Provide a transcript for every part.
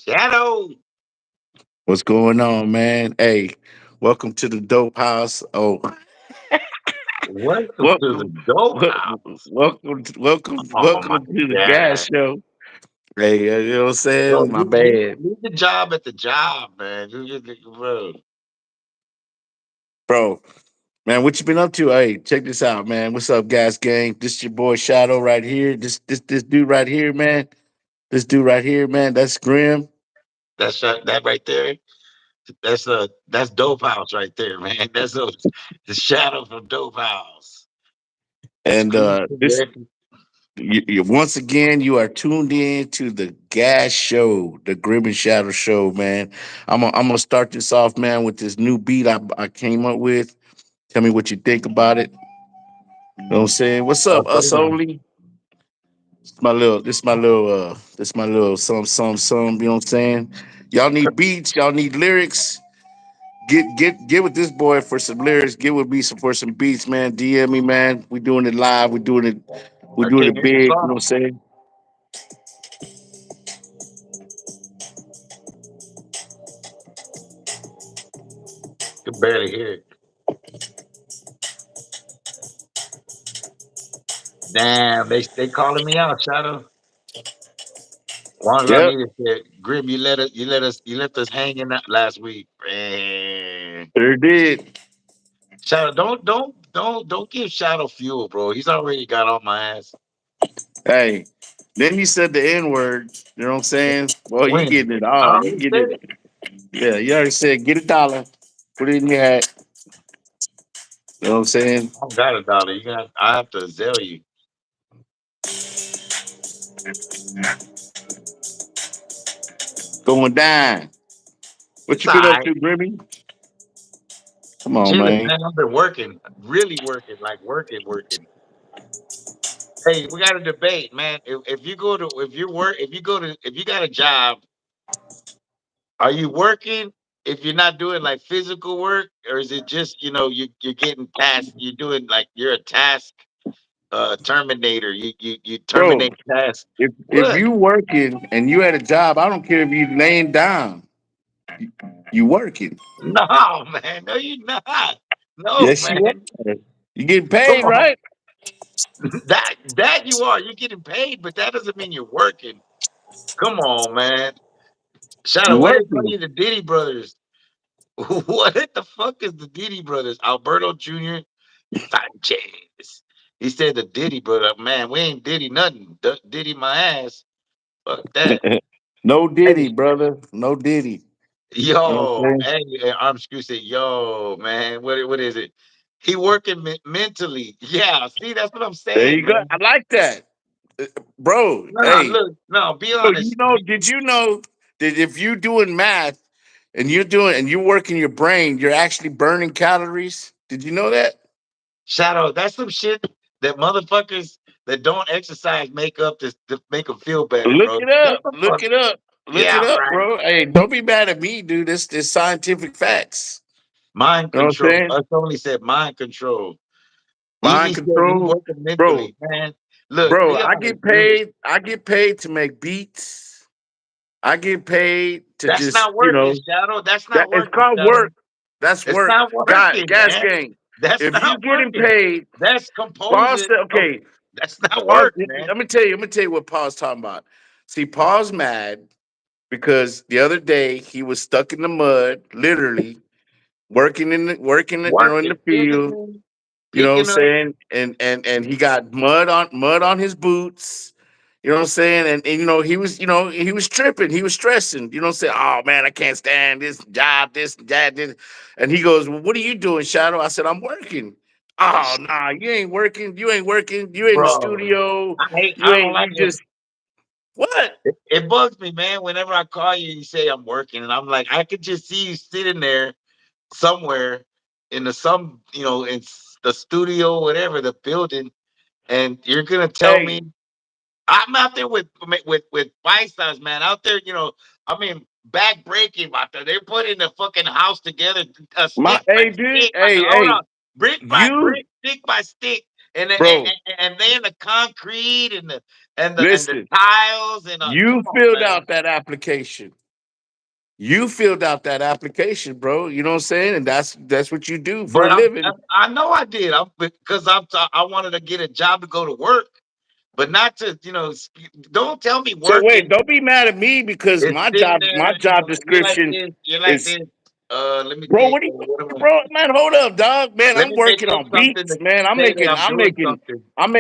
Shadow. What's going on, man? Hey, welcome to the Dope House. Welcome to the welcome, dope wel- house. Oh my welcome to the Gas god. Show. Hey, you know what I'm Bro, saying? My leave, bad, leave the job at the job, man. Bro. bro. Man, what you been up to? Hey, check this out, man. What's up, Gas Gang? This your boy Shadow right here. This dude right here, man. This dude right here, man. That's Grim. That right there. That's dope house right there, man. The shadow from dope house. And this Exclusive. once again, you are tuned in to the Gas Show, the Grim and Shadow Show, man. I'm gonna start this off, man, with this new beat I came up with. Tell me what you think about it. You know what I'm saying? What's up, Okay, us man. only? This my little some. You know what I'm saying? Y'all need beats, y'all need lyrics. Get with this boy for some lyrics. Get with me for some beats, man. DM me, man. We doing it live. We I doing can't it hear the big. You know song. what I'm saying? Can barely hear it. Damn, they calling me out, Shadow. One Yep, Ronita said, "Grim, you left us hanging out last week." Man. sure did. Shadow, don't give Shadow fuel, bro. He's already got on my ass. Hey, then he said the N word. You know what I'm saying? Well, you When getting it I all. You already get said it. it. Yeah, you already said get $1, put it in your hat. You know what I'm saying? I don't got a dollar. I have to sell you. Going down. What It's you all been up right. to, Grimmy? Come on, Chilling, man. man. I've been working, really working, like working. Hey, we got a debate, man. If you go to if you work if you go to if you got a job, are you working if you're not doing like physical work, or is it just you're getting tasks, you're doing like you're a task terminator. You Bro, terminate tasks. if What? you working and you at a job, I don't care if you laying down. You working. No, man. No, you're not. No, Yes, you man. are. You getting Come paid, on. right? That you are. You're getting paid, but that doesn't mean you're working. Come on, man. Shadow, You what they call working. you, the Diddy brothers? What the fuck is the Diddy brothers? Alberto Jr. Sanchez. He said the Diddy brother. Man, we ain't Diddy nothing. Diddy my ass. Fuck that. No Hey, Diddy, brother. No Diddy. You know what yo, I'm saying? hey, Arm Screw said, yo, man, what is it? He working mentally. Yeah, see, that's what I'm There saying, you go. man. I like that. Bro, No, hey, look, no, be bro, you honest. know, did you know that if you doing math and you're working your brain, you're actually burning calories? Did you know that? Shadow, that's some shit that motherfuckers that don't exercise make up to make them feel better, Look bro. it Shut up. the Look fuck. it up. Look it Yeah, up, right. bro. Hey, don't be mad at me, dude. This scientific facts. Mind You know what I'm control. saying? Us only said mind control. Mind Easy said he control. working Bro, mentally, man. Look, bro, be honest, dude. I get paid to make beats. I get paid to That's just, not working, Shadow. That's that not it's working, called Shadow. work. That's It's work. not God, working, gas man. gang. That's If you not getting working. paid, That's Paul composing. said, Of, okay, that's not Paul, work, man. let me tell you what Paul's talking about. See, Paul's mad because the other day he was stuck in the mud, literally in Working the field. physically, You know what I'm picking up. saying? And he got mud on his boots. You know what I'm saying? And he was tripping, he was stressing, you know what I'm saying? Oh man, I can't stand this job, this, that, this. And he goes, well, what are you doing, Shadow? I said, I'm working. Oh nah, you ain't working, you in the Bro, studio, I don't like you it. just what? It bugs me, man. Whenever I call you, you say I'm working, and I'm like, I could just see you sitting there somewhere in the studio, whatever the building, and you're gonna tell me Hey, I'm out there with Bisons, man. Out there, I mean, back breaking out there. They're putting the fucking house together, my stick by hey dude, stick. Hold hey, on, brick by you brick, stick by stick, and then- bro, and then the concrete and the listen, tiles and come you on, filled man. out that application. You filled out that application, bro. You know what I'm saying? And that's what you do for a But living. I know I did. Because I wanted to get a job to go to work, but not to don't tell me So wait, working don't be mad at me because is sitting my there. job You're like description this. You're like is this. Let me bro. think. What are you, bro? Man, hold up, dog. Man, Let I'm me make working up on something beats, to man. say that I'm doing something. I'm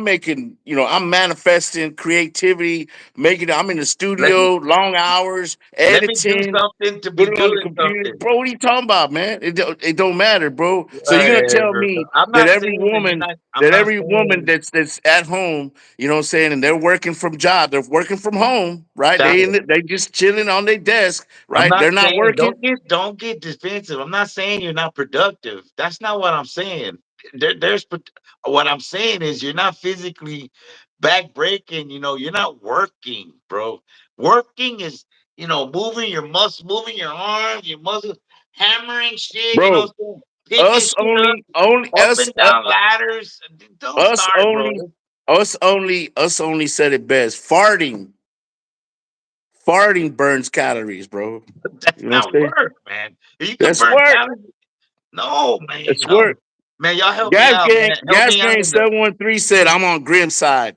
making. You know, I'm manifesting creativity, making. I'm in the Let me studio, long hours, let me do editing, something to put be it on the doing computer, something. bro. What are you talking about, man? It don't matter, bro. So you're gonna tell Whatever. me I'm that not saying that you're not. I'm not every woman saying that's at home, you know what I'm saying, and they're working from home, right? that. They just chilling on their desk, I'm right? not They're not saying working. don't get defensive. I'm not saying you're not productive. That's not what I'm saying. What I'm saying is you're not physically back breaking. You're not working, bro. Working is moving your muscle, moving your arms, your muscles, hammering shit. Bro, Picking us shit only only up and down ladders. Don't us start, bro. only us only said it best. Farting burns calories, bro. That's You know what not I'm saying? work, man. You can That's burn work. calories. No, man, That's no. work. Man, y'all help me out, man. Help Gas me out gang in the 713 said I'm on Grim side.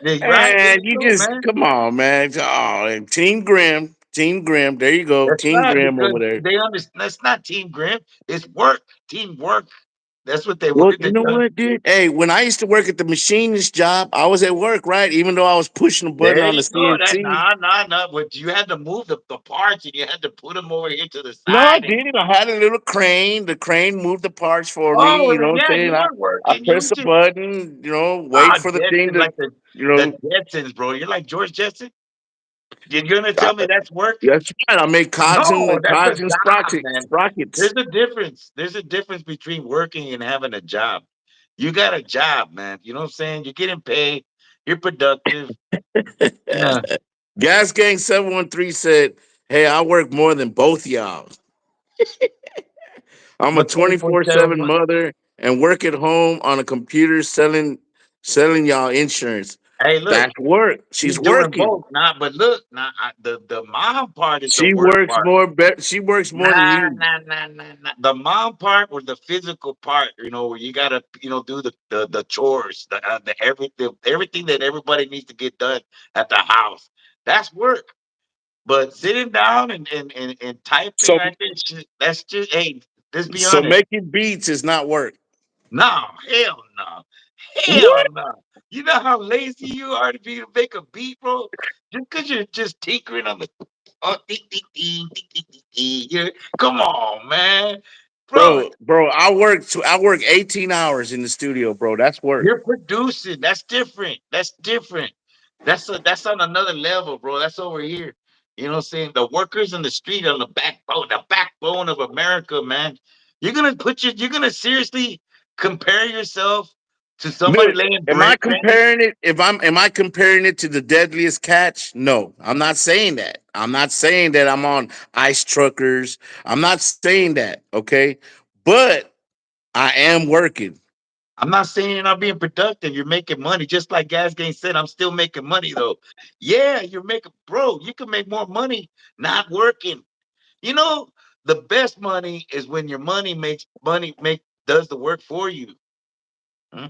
they right. There And you you go, just man. come on, man. Oh, and Team Grim. Team Grim. There you go. That's Team not Grim because over there. they understand. That's not team grim. It's work, teamwork. That's what they Well, work. you know what, dude? Hey, when I used to work at the machinist job, I was at work, right? Even though I was pushing a button There on the you go. That CNC. nah. But you had to move the parts and you had to put them over here to the No, I side. And didn't. I had a little crane. The crane moved the parts for me. oh, You know then what I'm yeah, you saying? were I working. You press were a just button, wait for the thing Jetson to, like the you the know, Jetsons, bro. You're like George Jetson. You're gonna I, tell me that's work? that's right. I make No, that's a cogs and job, man. There's sprockets. a difference. There's a difference between working and having a job. You got a job, man. You know what I'm saying? You're getting paid. You're productive. Yeah. Gas Gang 713 said, "Hey, I work more than both y'all. I'm a But 24/7. 24/7 mother and work at home on a computer selling y'all insurance. Hey, look, That's work. she's She's doing working. both. Nah, but look, the mom part is the work part. She works more than Nah, you. nah. The mom part or the physical part, where you gotta, do the chores, everything that everybody needs to get done at the house. That's work. But sitting down and typing So right there, that's just hey, let's be so honest. making beats is not work. No, hell no. What? Hell no. You know how lazy you are to be to make a beat, bro? Just because you're just tinkering on the ding, ding, ding, ding, ding, ding, ding. Come on, man. Bro, Bro, I work 18 hours in the studio, bro. That's work. you're producing. That's different. That's different. That's on another level, bro. That's over here. You know what I'm saying? The workers in the street on the backbone of America, man. You're gonna seriously compare yourself to somebody Look, laying am I granite? comparing it? If I'm am I comparing it to the deadliest catch? No, I'm not saying that. I'm not saying that I'm on ice truckers. I'm not saying that, okay? But I am working. I'm not saying you're not being productive. You're making money. Just like Gas Gang said, I'm still making money though. Yeah, you're making bro, you can make more money not working. You know, the best money is when your money make does the work for you. Huh?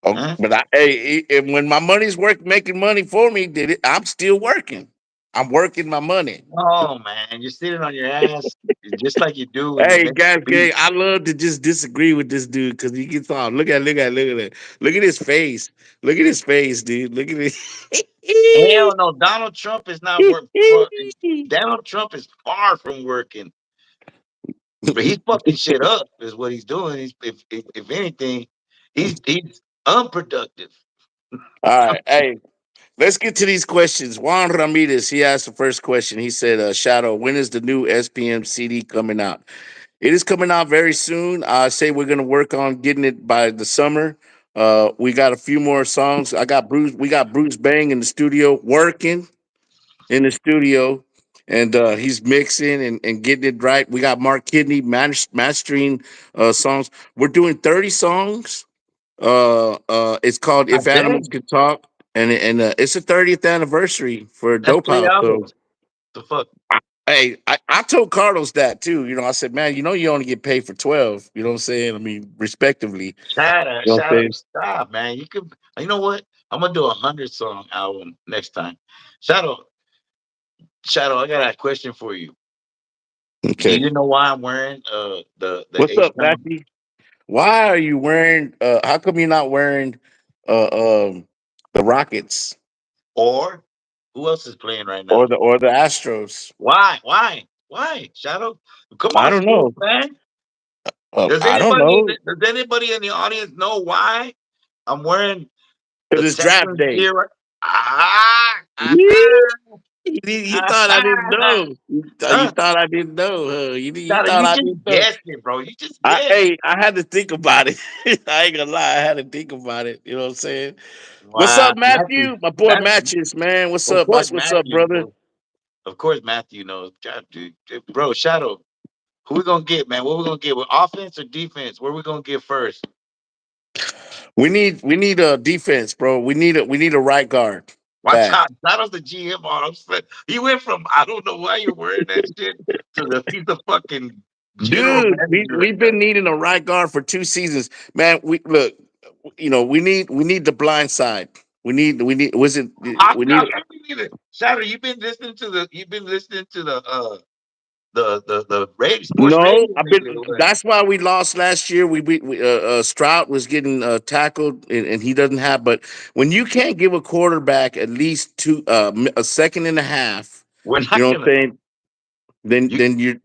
Oh, Huh? but when my money's work making money for me, did it? I'm still working. I'm working my money. Oh man, you're sitting on your ass just like you do when you Hey, make guys, a beat. gang, I love to just disagree with this dude because he gets on. Look at his face. Look at his face, dude. Look at Hell it. no, Donald Trump is not work. Donald Trump is far from working. But he's fucking shit up, is what he's doing. If anything, he's unproductive. All right, hey, let's get to these questions. Juan Ramirez, he asked the first question. He said, "Shadow, when is the new SPM CD coming out?" It is coming out very soon. I say we're gonna work on getting it by the summer. We got a few more songs. We got Bruce Bang in the studio working in the studio, and he's mixing and getting it right. We got Mark Kidney mastering songs. We're doing 30 songs. It's called God If Animals damn, Could Talk, and it's the 30th anniversary for that's Dope three House. So albums. The fuck? Hey, I told Carlos that too. I said, man, you only get paid for 12. You know what I'm saying? I mean, respectively. Shadow, You know what I'm Shadow, saying? stop, man. You could. You know what? I'm gonna do 100 song album next time. Shadow, Shadow. I got a question for you. Do Okay. you know why I'm wearing the What's H up, Town Matthew? Why are you wearing how come you're not wearing the Rockets or who else is playing right or now? the Astros? Why? Why? Shadow? Come I on, don't sports know. man. I don't know. Does anybody in the audience know why I'm wearing the Because it's draft Texans day. gear? Ah, ah, Yee! You ah, thought I didn't ah. know. You Huh? thought I didn't know, huh? You Shadow, thought you I just didn't know. guessed it, bro. You just guessed. I had to think about it. I ain't gonna lie, I had to think about it. You know what I'm saying? What's Wow, up, Matthew. Matthew? My boy Matthew. Matches, man. What's Of up, course, boss? What's up, Matthew brother? knows. Of course, Matthew knows. God, bro, Shadow. Who we gonna get, man? What we gonna get with offense or defense? Where we gonna get first? We need a defense, bro. We need a right guard. Watch Bad. out. Shadow's the GM on. I'm saying he went from I don't know why you're wearing that shit to the he's the fucking general Dude, we manager right we've now. been needing a right guard for 2 seasons. Man, we look, we need the blind side. We need was it we need I mean, Shadow, you've been listening to the radio, sports no, radio I've lately. been Or what? that's why we lost last year. Stroud was getting tackled and he doesn't have but when you can't give a quarterback at least a second and a half, We're you not know what gonna I'm saying? Then you then you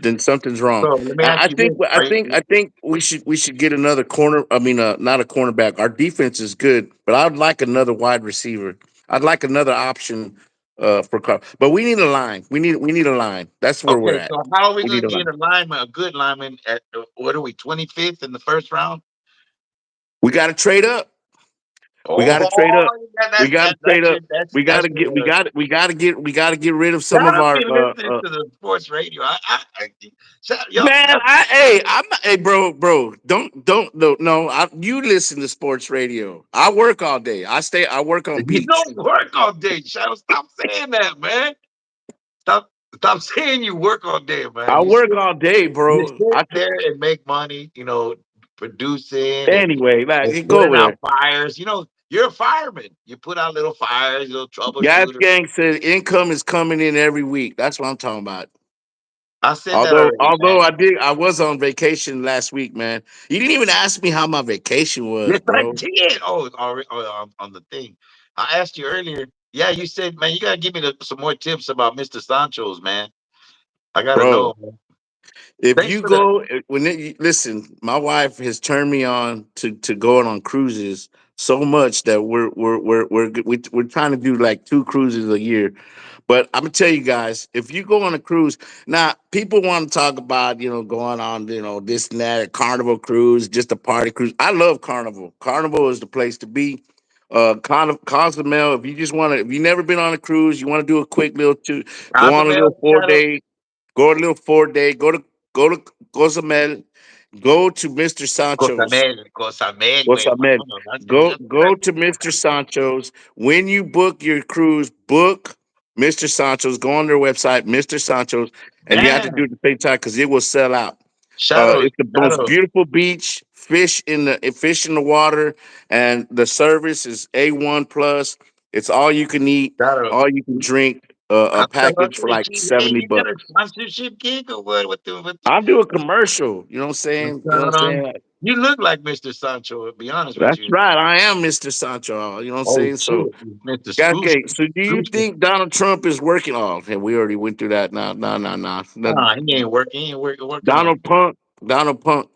then something's wrong. so let me And ask I you think this. I think I think we should get another corner. I mean, not a cornerback. Our defense is good, but I'd like another wide receiver. I'd like another option for Carl. But we need a line. We need a line. That's where we're Okay, at. so how are we We gonna need a get line. a lineman, a good lineman at what are we, 25th in the first round? We got to trade up. We got to Oh, trade up. yeah, We got to trade that's up. your We got to get. We got to get rid of some of Shout our be listening to the sports radio. Yo, Man, I'm not. Hey, bro, don't, no. You listen to sports radio. I work all day. I work on you beats. don't work all day. Shadow, stop saying that, man. Stop, stop saying you work all day, man. I work all day, You bro. sit there and make money. Producing Anyway, and like, go putting over out there. fires. You're a fireman. You put out little fires, little Gas troubleshooter. Gang said income is coming in every week. That's what I'm talking about. I said that Although, already, although man. I was on vacation last week, man. You didn't even ask me how my vacation was, Yes, I bro. did. Oh, already on the thing. I asked you earlier. Yeah, you said, man, you gotta give me some more tips about Mr. Sancho's, man. I gotta Bro, know. Man. if Thanks you for the go listen, my wife has turned me on to going on cruises so much that we're trying to do like 2 cruises a year. But I'm gonna tell you guys, if you go on a cruise, now people want to talk about going on this and that Carnival Cruise, just a party cruise. I love Carnival. Carnival is the place to be. Cozumel. If you never been on a cruise, you want to do a quick little go on a little Cozumel four Shadow. day Go a little 4 day. Go to Cozumel. Go to Mr. Sancho's. Cosamel, What's güey, up, man? mano. Go to Mr. Sancho's. When you book your cruise, book Mr. Sancho's. Go on their website, Mr. Sancho's, and you have to do Damn. it at the same time because it will sell out. Shadow, It's the most Shadow, beautiful beach, fish in the water, and the service is A1 plus. It's all you can eat, Shadow. all you can drink. A I'm the package for luxury like chief. Hey, 70 you got a bucks. sponsorship gig or what? I'm doing commercial. You know what I'm saying? You know what I'm saying? You look like Mr. Sancho, to be honest with That's you. right. I am Mr. Sancho. You know what I'm Oh saying? shit, So, Mr. guys, Scooch. okay. So, do you think Donald Trump is working? Oh, okay, we already went through that. No, no, no, no. Nah, he ain't working. He ain't working on Donald Punk. Donald Punk.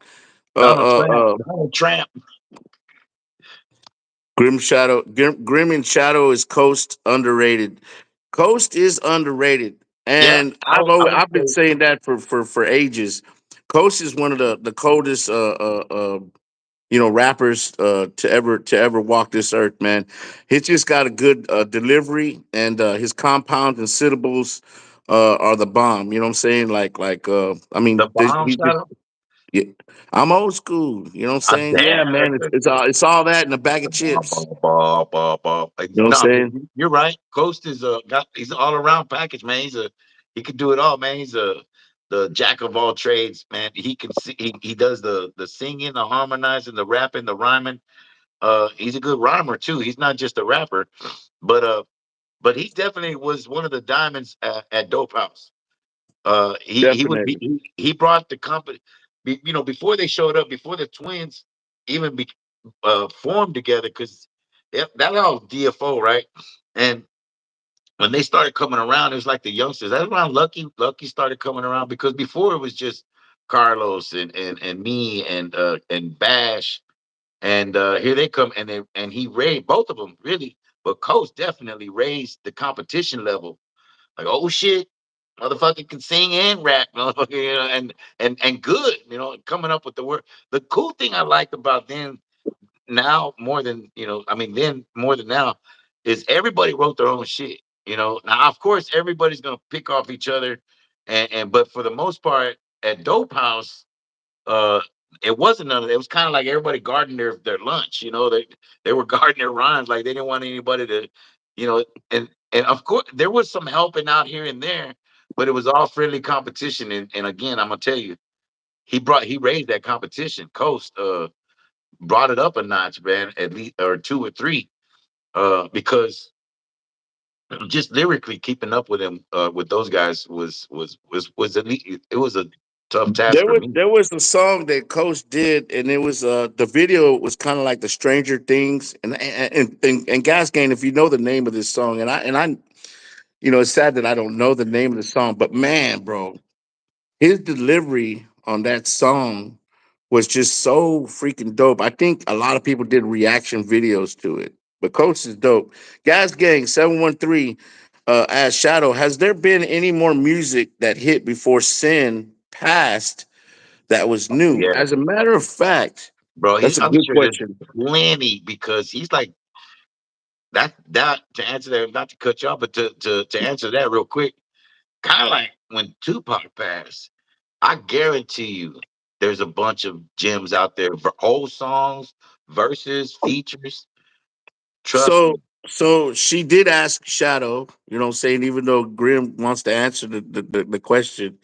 Uh, Donald uh, Trump. uh. Donald Trump. Grim and Shadow is Coast underrated. Coast is underrated, Yeah, and I would I've been say saying that for ages. Coast is one of the coldest rappers to ever walk this earth, man. He's just got a good delivery, and his compounds and syllables are the bomb. You know what I'm saying? I the mean, bomb he just. shadow. Yeah, I'm old school. You know what I'm saying? Yeah, Damn, man. It's all that in a bag of chips. You know what I'm No, but saying? you're right. Ghost is he's an all around package, man. He can do it all, man. He's a the jack of all trades, man. He can see. He does the singing, the harmonizing, the rapping, the rhyming. He's a good rhymer too. He's not just a rapper, but he definitely was one of the diamonds at Dope House. Definitely. He brought the company. Before they showed up, before the twins even formed together, because that all DFO, right? And when they started coming around, it was like the youngsters. That's around Lucky started coming around, because before it was just Carlos and me and Bash, and here they come, and he raised both of them really, but Coach definitely raised the competition level. Like, oh shit, motherfucker can sing and rap, motherfucker, and good, coming up with the word. The cool thing I liked about then, now more than I mean, then more than now, is everybody wrote their own shit. Now of course everybody's gonna pick off each other, and but for the most part at Dope House, uh, it wasn't none of that. It was kind of like everybody guarding their lunch. They were guarding their rhymes, like they didn't want anybody to, you know. And of course there was some helping out here and there, but it was all friendly competition. And again, I'm gonna tell you, he raised that competition. Coast brought it up a notch, man, at least or two or three, because just lyrically keeping up with him, with those guys was at least, it was a tough task for me. There was a song that Coach did, and it was the video was kind of like the Stranger Things, and Gas Gang. If you know the name of this song, and I, it's sad that I don't know the name of the song, but man, bro, his delivery on that song was just so freaking dope. I think a lot of people did reaction videos to it, but Coach is dope. Gas Gang 713 as Shadow. Has there been any more music that hit before Sin passed that was Oh, new? yeah, As a matter of fact, bro. that's a I'm good sure there's question. plenty, because he's like that. To answer that, not to cut you off, but to answer that real quick, kind of like when Tupac passed, I guarantee you, there's a bunch of gems out there, old songs, verses, features. Trust So me. so she did ask Shadow, you know what I'm saying, even though Grim wants to answer the question,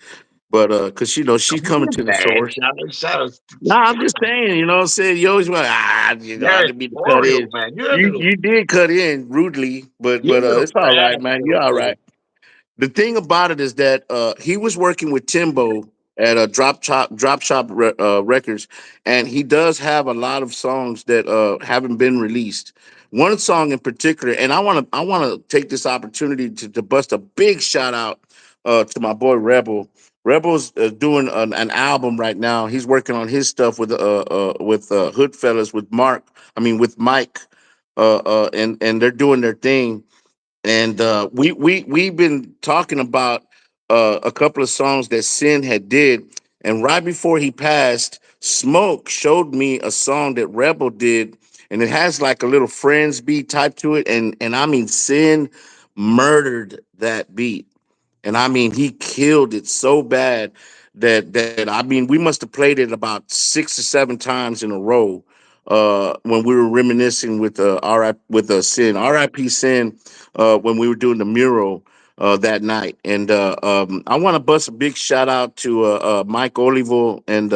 but because she's Don't coming feel to the bad, source. Shadows. No, I'm just saying, you know what I'm saying? You always want, I You're didn't mean to cut editorial, in. man. You're a You little, you did cut in rudely, but you're a little it's all right, fast, man. You're little all fool. right. The thing about it is that he was working with Timbo at a Drop Shop Records, and he does have a lot of songs that haven't been released. One song in particular, and I want to take this opportunity to bust a big shout out to my boy Rebel. Rebel's doing an album right now. He's working on his stuff with Hood Fellas, with Mark. I mean with Mike, and they're doing their thing, and we've been talking about a couple of songs that Sin had did, and right before he passed, Smoke showed me a song that Rebel did, and it has like a little Friends beat type to it, and I mean Sin murdered that beat. And I mean, he killed it so bad that I mean, we must have played it about 6 or 7 times in a row when we were reminiscing with Sin, R.I.P. Sin, when we were doing the mural that night. And I want to bust a big shout out to Mike Olivo and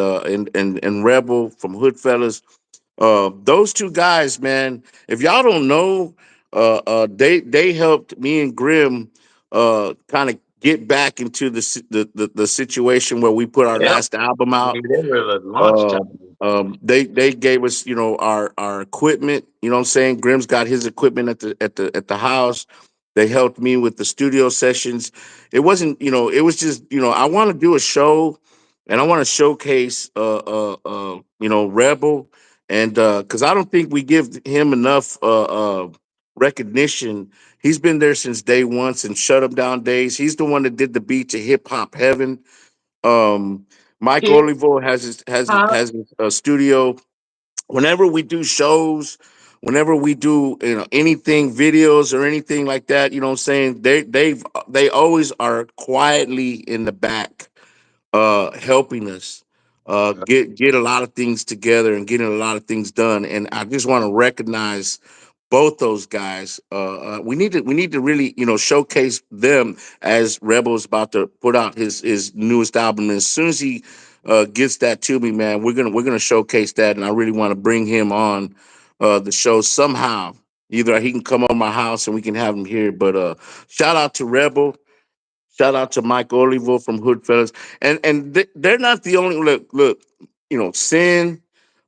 Rebel from Hoodfellas. Those two guys, man. If y'all don't know, they helped me and Grim kind of get back into the situation where we put our Yep. last album I out. mean, they were the launch Uh, time. they gave us, our equipment. You know what I'm saying? Grim's got his equipment at the house. They helped me with the studio sessions. It wasn't, it was just, I want to do a show, and I want to showcase, Rebel, and because I don't think we give him enough recognition. He's been there since day one, since Shut Up Down days. He's the one that did the beat to Hip Hop Heaven. um, Mike Hip Olivo has his hop. studio. Whenever we do shows, whenever we do anything, videos or anything like that, you know what I'm saying? They always are quietly in the back, helping us get a lot of things together and getting a lot of things done. And I just want to recognize both those guys. We need to really showcase them as Rebel's about to put out his newest album. And as soon as he gets that to me, man, we're gonna showcase that, and I really want to bring him on the show somehow. Either he can come on my house and we can have him here. But shout out to Rebel. Shout out to Mike Olivo from Hoodfellas, and they're not the only look. Sin.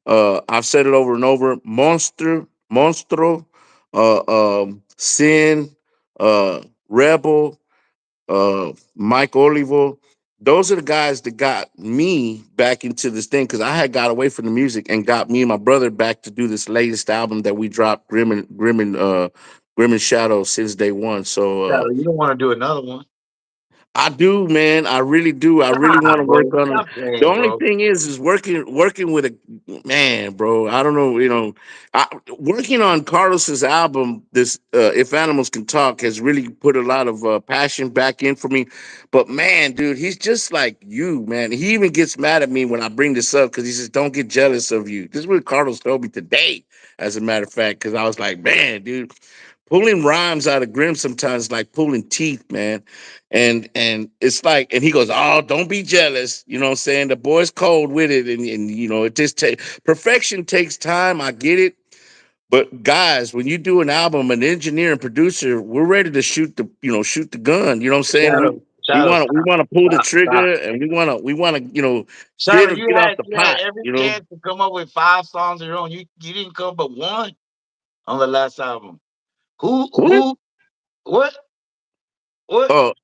I've said it over and over. Monstro, Sin, Rebel, Mike Olivo. Those are the guys that got me back into this thing because I had got away from the music and got me and my brother back to do this latest album that we dropped, Grim and Shadow, since day one. So Shadow, you don't want to do another one. I do, man. I really do. I really want Stop, to work bro. on them. Stop The playing, only bro. thing is working with a man, bro. I don't know, working on Carlos's album. This "If Animals Can Talk" has really put a lot of passion back in for me. But man, dude, he's just like you, man. He even gets mad at me when I bring this up because he says, "Don't get jealous of you." This is what Carlos told me today, as a matter of fact. Because I was like, man, dude, pulling rhymes out of Grim sometimes is like pulling teeth, man. And it's like, and he goes, "Oh, don't be jealous." You know what I'm saying? The boy's cold with it, and it just perfection takes time. I get it. But guys, when you do an album, an engineer and producer, we're ready to shoot the gun. You know what I'm saying? We Shadow, we Shadow, want to we stop, want to pull the stop, stop. trigger, and we want to Shadow, get off the you had pot. every chance to come up with 5 songs of your own. You didn't come but one on the last album. What? Who what what? Oh,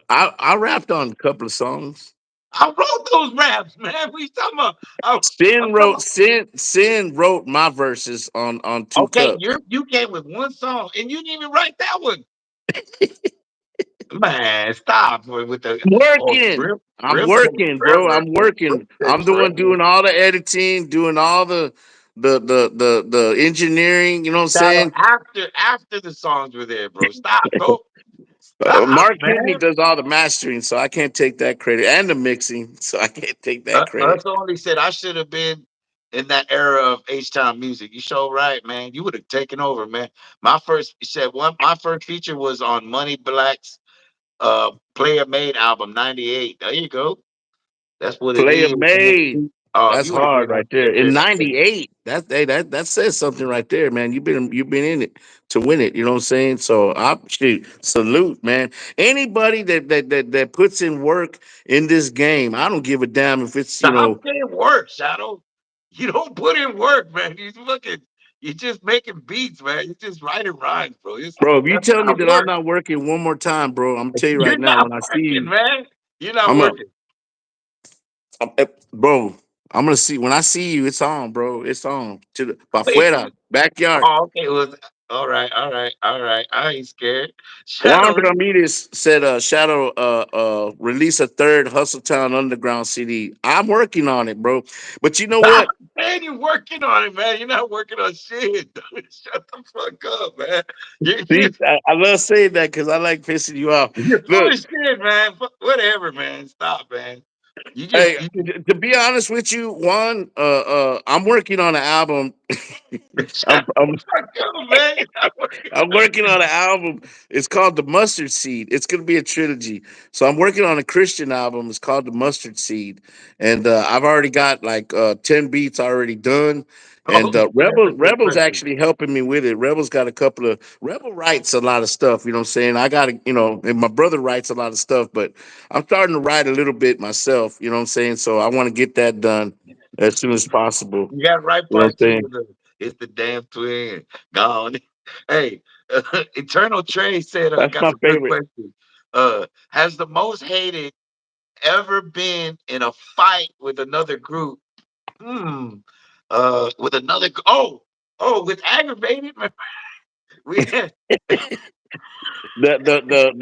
I rapped on a couple of songs. I wrote those raps, man. We talking about? I'm Sin talking wrote about. Sin wrote my verses on Two Okay, Cups. you came with one song and you didn't even write that one. Man, stop with the Working. Grim I'm Grim takes working, bro. forever. I'm Grim working. I'm takes the one forever. doing all the editing, doing all the engineering. You know what I'm Shadow saying? after the songs were there, bro. Stop, bro. Stop, Mark Hibney man. does all the mastering, so I can't take that credit, and the mixing, so I can't take that credit. Us only said I should have been in that era of H Town music. You show right, man. You would have taken over, man. My first he said one. My first feature was on Money Black's Player Made album '98. There you go. That's what it Player is. made. Oh, That's you would have hard been right up there. In there. '98, that says something right there, man. You've been in it to win it. You know what I'm saying? So I shoot, salute, man. Anybody that puts in work in this game, I don't give a damn if it's Stop saying work, Shadow. You don't put in work, man. You just making beats, man. You just writing rhymes, bro. bro. If you That's tell me not that I'm work. not working one more time, bro, I'm gonna tell you right You're now. not When I see working, you, man. You're not I'm a working. bro. I'm gonna see when I see you. It's on, bro. It's on to the pa Wait, afuera backyard. oh, okay. Well, all right, all right, all right. I ain't scared. Juan Shadow, Ramirez said Shadow release a third Hustle Town Underground CD. I'm working on it, bro. But you know stop, what? man. You're working on it, man. You're not working on shit. Shut the fuck up, man. You, See, you, I love saying that because I like pissing you off. you're full Look, of shit, man. Whatever, man. Stop, man. hey, You just to be honest with you, Juan, I'm working on an album. shut I'm, I'm the fuck up, man. You're not working I'm on working on an album. It's called The Mustard Seed. It's going to be a trilogy. So I'm working on a Christian album. It's called The Mustard Seed. And I've already got like 10 beats already done. Oh, And that's a good Rebel's question. actually helping me with it. Rebel's got a couple of Rebel writes a lot of stuff, you know what I'm saying? I got to, and my brother writes a lot of stuff, but I'm starting to write a little bit myself, you know what I'm saying? So I want to get that done as soon as possible. You got right You know what part I'm two saying? with it's the damn twin gone. Hey, Eternal Trey said, That's got my some good favorite. questions. Has the most hated ever been in a fight with another group? Hmm. With another. With aggravated. We had the at the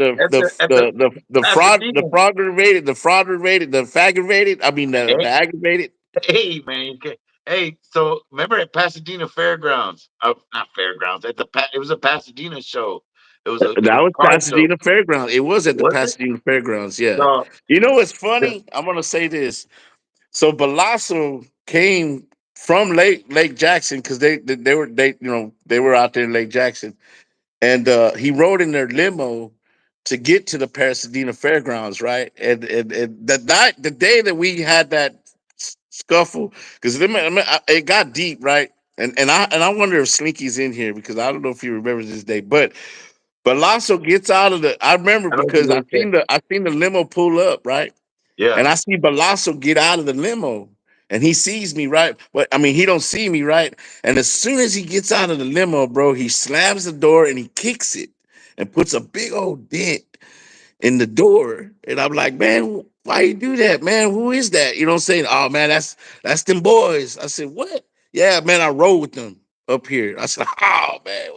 the the the fraud the Pasadena. fraud rated the fraud rated the faggravated. I mean the Hey, aggravated. hey, man. Hey, so remember at Pasadena Fairgrounds? Not Fairgrounds. It was a Pasadena show. It was That a was car show. Pasadena Fairgrounds. It was at the Was it? Pasadena Fairgrounds. Yeah. So You know what's the- funny? I'm gonna say this. So Baso came. from Lake Jackson because they were out there in Lake Jackson, and he rode in their limo to get to the Pasadena Fairgrounds, right? And the day that we had that scuffle, because it got deep, right? And I wonder if Slinky's in here because I don't know if he remembers this day, but Lasso gets out of the. I remember I know what because you I would say. seen the limo pull up, right? Yeah. And I see Balasso get out of the limo and he sees me, right? But I mean, he don't see me, right? And as soon as he gets out of the limo, bro, he slams the door and he kicks it and puts a big old dent in the door. And I'm like, man, why you do that, man? Who is that? You know what I'm saying? Oh man, that's them boys. I said, what? Yeah, man, I rode with them up here. I said, oh man.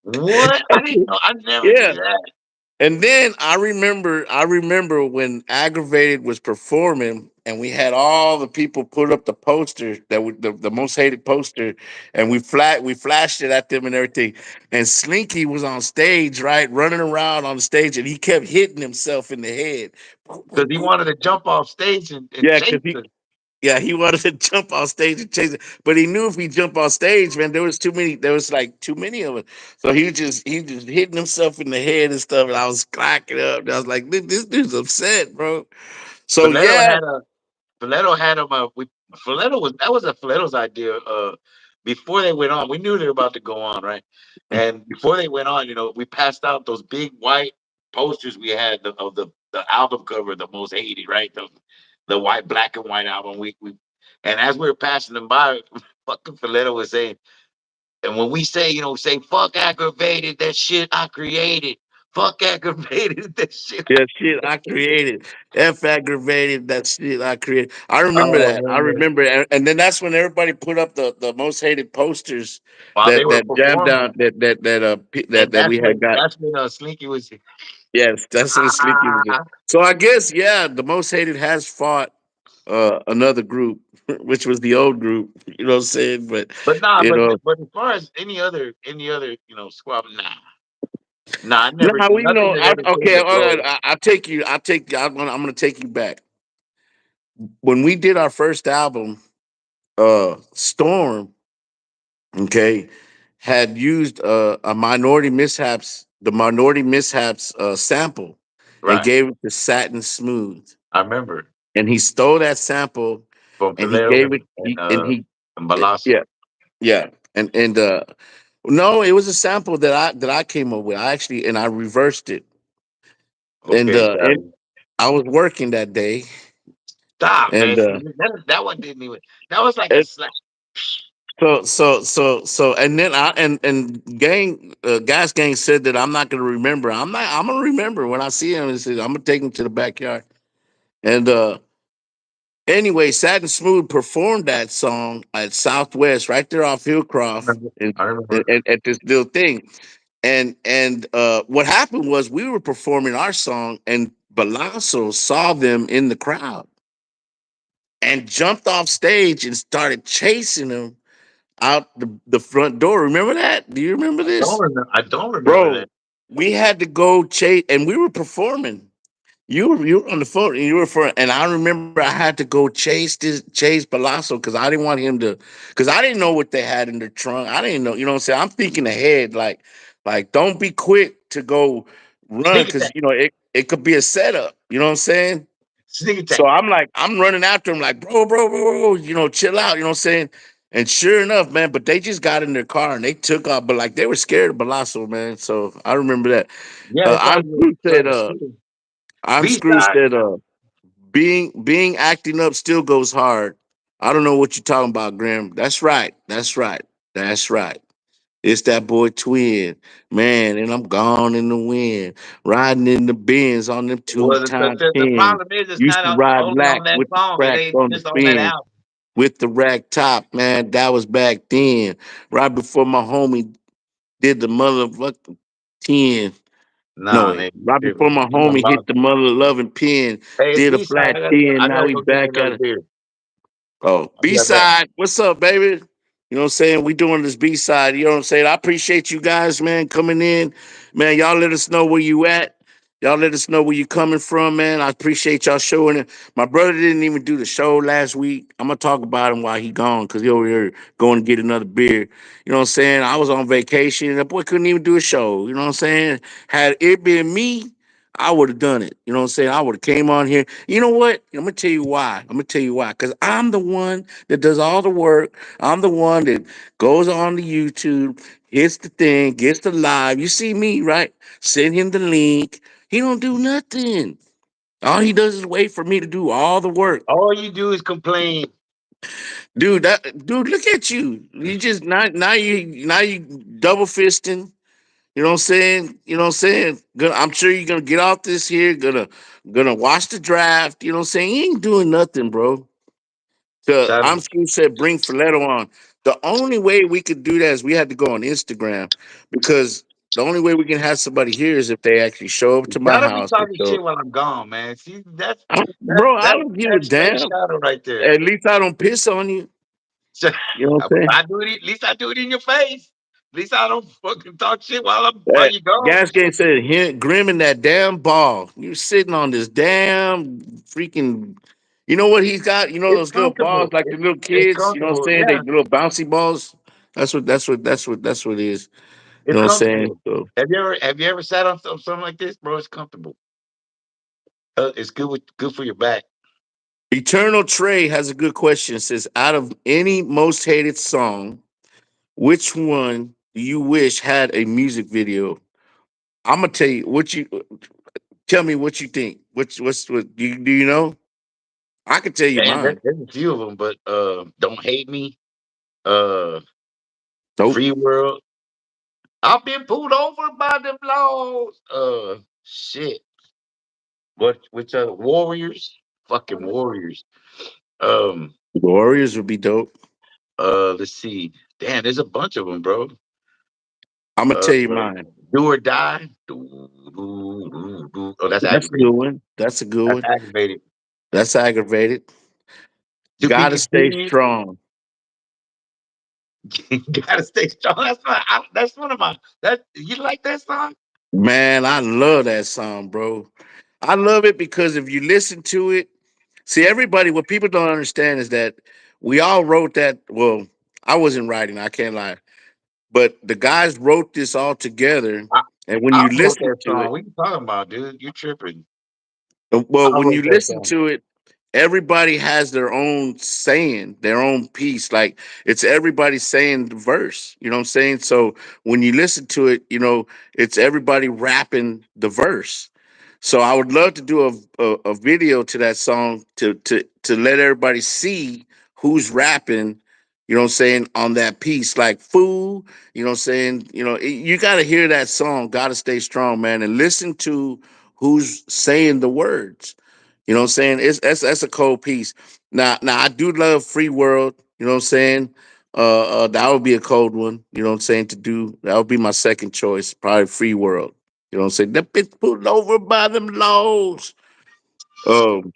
What? I didn't know. I never Yeah. knew that. And then I remember when Aggravated was performing, and we had all the people put up the poster that the most hated poster, and we flashed it at them and everything. And Slinky was on stage, right, running around on the stage, and he kept hitting himself in the head. Because he wanted to jump off stage and Yeah, chase because he us. yeah, he wanted to jump on stage and chase it, but he knew if he jumped on stage, man, there was too many. There was like too many of it, so he just hitting himself in the head and stuff. And I was cracking up. And I was like, this dude's upset, bro." So Phileto yeah, had a Phileto had him. Phileto was that was a Phileto's idea. Before they went on, we knew they were about to go on, right? And before they went on, we passed out those big white posters we had of the album cover, the most hated, right? The white, black and white album. And as we were passing them by, fucking Phileto was saying, and when we say, say fuck aggravated, that shit I created. Fuck aggravated, that shit. yeah, shit I created. F aggravated that shit I created. I remember Oh that. I man. remember, and then that's when everybody put up the most hated posters While they that were jammed performing. down that And that we had got. that's when Slinky was Yes, that's what Slinky was in. ah, So I guess yeah, the most hated has fought another group, which was the old group. You know what I'm saying? But but nah, you know, but as far as any other squad, nah, I no, never we nothing know. that ever came Okay, to blows. I'll take you. I'll take. I'm gonna take you back. When we did our first album, Storm, okay, had used the Minority Mishaps sample, and Right. gave it to Satin Smooth, I remember and he stole that sample, from and he Filero gave it. and Balasso. Yeah, yeah, and no, it was a sample that I came up with. I reversed it, and Okay, I was working that day, stop, man. and That one didn't even. That was like a it, slap. and then Gas Gang said that I'm not gonna remember. I'm gonna remember when I see him. And said I'm gonna take him to the backyard, and anyway, Satin Smooth performed that song at Southwest, right there off Hillcroft, and, I remember. at this little thing. And what happened was we were performing our song, and Balasso saw them in the crowd and jumped off stage and started chasing them out the front door. Remember that? Do you remember this? I don't remember Bro, that. we had to go chase, and we were performing. You were on the phone, and you were for, and I remember I had to go chase Palazzo because I didn't want him to, because I didn't know what they had in their trunk. I didn't know, you know what I'm saying. I'm thinking ahead, like don't be quick to go run Sneak because attack. it could be a setup. You know what I'm saying. Sneak So attack. I'm running after him like bro, chill out. You know what I'm saying. And sure enough, man, but they just got in their car and they took off, but like they were scared of Balasso, man. So I remember that. Yeah, they I'm thought you Screw were said, trying to shoot him. I'm B Screw side. said, being acting up still goes hard. I don't know what you're talking about, Graham. That's right. That's right. That's right. It's that boy Twin, man, and I'm gone in the wind, riding in the Benz on them two Well, time the tens. problem is it's Used not to ride only lack on that with the song. It crack ain't on the just on that fin, album. with the rack top, man. That was back then, right before my homie did the motherfucking 10. No, Nah, man, right before my you done homie hit lost the me. mother loving pin, Hey, it's did a B side. flat 10. I Now gotta we go get me back another at it. beer. Oh, I'll be B right back. side, what's up, baby? You know what I'm saying? We doing this B side. You know what I'm saying? I appreciate you guys, man, coming in. Man, y'all let us know where you at. Y'all let us know where you coming from, man. I appreciate y'all showing it. My brother didn't even do the show last week. I'm gonna talk about him while he gone because he over here going to get another beer. You know what I'm saying? I was on vacation and that boy couldn't even do a show. You know what I'm saying? Had it been me, I would have done it. You know what I'm saying? I would have came on here. You know what? I'm gonna tell you why. I'm gonna tell you why. Because I'm the one that does all the work. I'm the one that goes on to YouTube, hits the thing, gets the live. You see me, right? Send him the link. He don't do nothing. All he does is wait for me to do all the work. All you do is complain. Dude, look at you. You just now you double fisting. You know what I'm saying? You know what I'm saying? I'm sure you're gonna get off this here, gonna watch the draft. You know what I'm saying? He ain't doing nothing, bro. The Try I'm to school said bring Filetto on. The only way we could do that is we had to go on Instagram because the only way we can have somebody here is if they actually show up to my gotta be house and talking show. shit while I'm gone, man. See, Bro, I that's don't give a that's straight damn. shadow right there. At least I don't piss on you. You know what I'm saying? I do it. At least I do it in your face. At least I don't fucking talk shit while That you gone. gas game said, Grim in that damn ball. You sitting on this damn freaking. You know what he's got? You know It's those little balls comfortable. like the little It's kids. You know what comfortable. I'm saying? They Yeah, little bouncy balls. That's what it is. You it's know what I'm saying? comfortable. So Have you ever sat on something like this, bro? It's comfortable. It's good for your back. Eternal Trey has a good question. It says, out of any most hated song, which one do you wish had a music video? I'm gonna tell you what you tell me what you think. What do you know? I can tell you Man, mine. there's a few of them, but don't hate me. Uh, Nope. free world. I've been pulled over by them laws. Shit. What? Which other warriors? Fucking warriors. Um. The Warriors would be dope. Let's see. Damn, there's a bunch of them, bro. I'm gonna Uh, tell you mine. do or die. Oh, that's That's a good aggravated. one. That's a good That's one. aggravated. That's aggravated. To be Gotta stay continued. strong. Gotta stay strong. That's one of my. That you like that song? Man, I love that song, bro. I love it because if you listen to it, see everybody, what people don't understand is that we all wrote that. Well, I wasn't writing, I can't lie. But the guys wrote this all together. I, And when I you wrote listen that to song. it, What you talking about, dude? You tripping? well, I when wrote you that listen song. to it, everybody has their own saying, their own piece. Like it's everybody saying the verse. You know what I'm saying? So when you listen to it, it's everybody rapping the verse. So I would love to do a video to that song to let everybody see who's rapping. You know what I'm saying on that piece, like fool. You know what I'm saying. You got to hear that song. Got to stay strong, man, and listen to who's saying the words. You know what I'm saying? That's a cold piece. Now I do love Free World. You know what I'm saying? That would be a cold one. You know what I'm saying? To do that would be my second choice. Probably Free World. You know what I'm saying? That bitch pulled over by them laws. Um,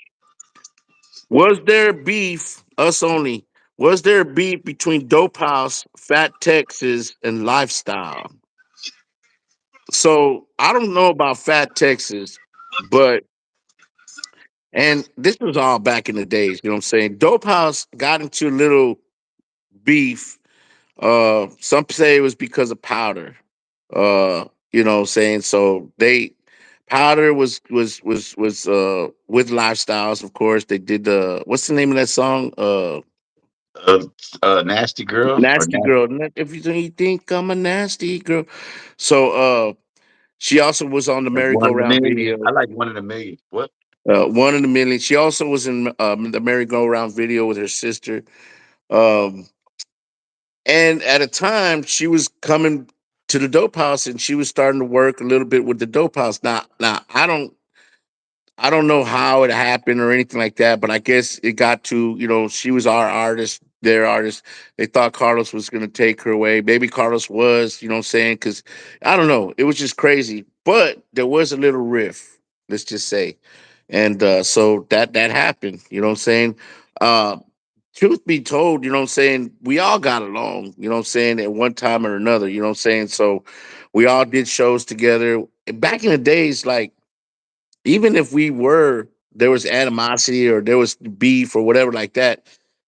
was there beef? Us only. Was there beef between Dope House, Fat Texas, and Lifestyle? So I don't know about Fat Texas, but and this was all back in the days. You know what I'm saying? Dope House got into a little beef. Some say it was because of Powder. You know what I'm saying? So they Powder was with Lifestyles, of course. They did the what's the name of that song? Uh, nasty girl or Nasty nasty, Girl. If you think I'm a nasty girl. So she also was on the one in a merry-go-round million. video. I like one in a million. What? One in a million. She also was in the merry-go-round video with her sister. Um, and at a time, she was coming to the dope house and she was starting to work a little bit with the dope house. Now I don't know how it happened or anything like that, but I guess it got to, she was our artist, their artist. They thought Carlos was going to take her away. Maybe Carlos was, you know what I'm saying? Because I don't know. It was just crazy. But there was a little riff, let's just say. And so that happened, you know what I'm saying? Uh, Truth be told, you know what I'm saying? We all got along, you know what I'm saying, at one time or another, you know what I'm saying? So we all did shows together. Back in the days, like, even if we were there was animosity or there was beef or whatever like that,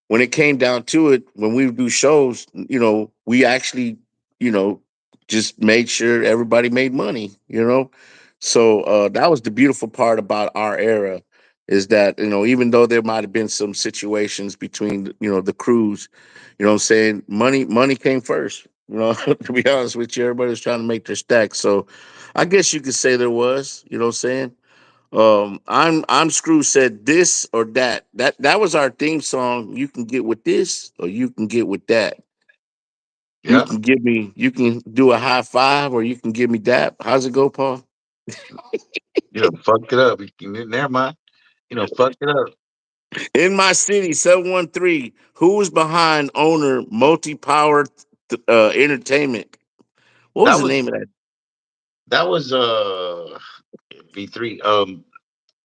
when it came down to it, when we would do shows, we actually, you know, just made sure everybody made money, So that was the beautiful part about our era is that, even though there might have been some situations between, the crews, what I'm saying, money came first. To be honest with you, everybody was trying to make their stack. So I guess you could say there was, what I'm saying. I'm Screw said this or that. That was our theme song. You can get with this or you can get with that. Yeah, You can do a high five or you can give me that. How's it go, Paul? you know, fucked it up. Never mind. You know, fucked it up. In my city, 713. Who's behind owner multi power entertainment? What was That the was name of that? that was V3.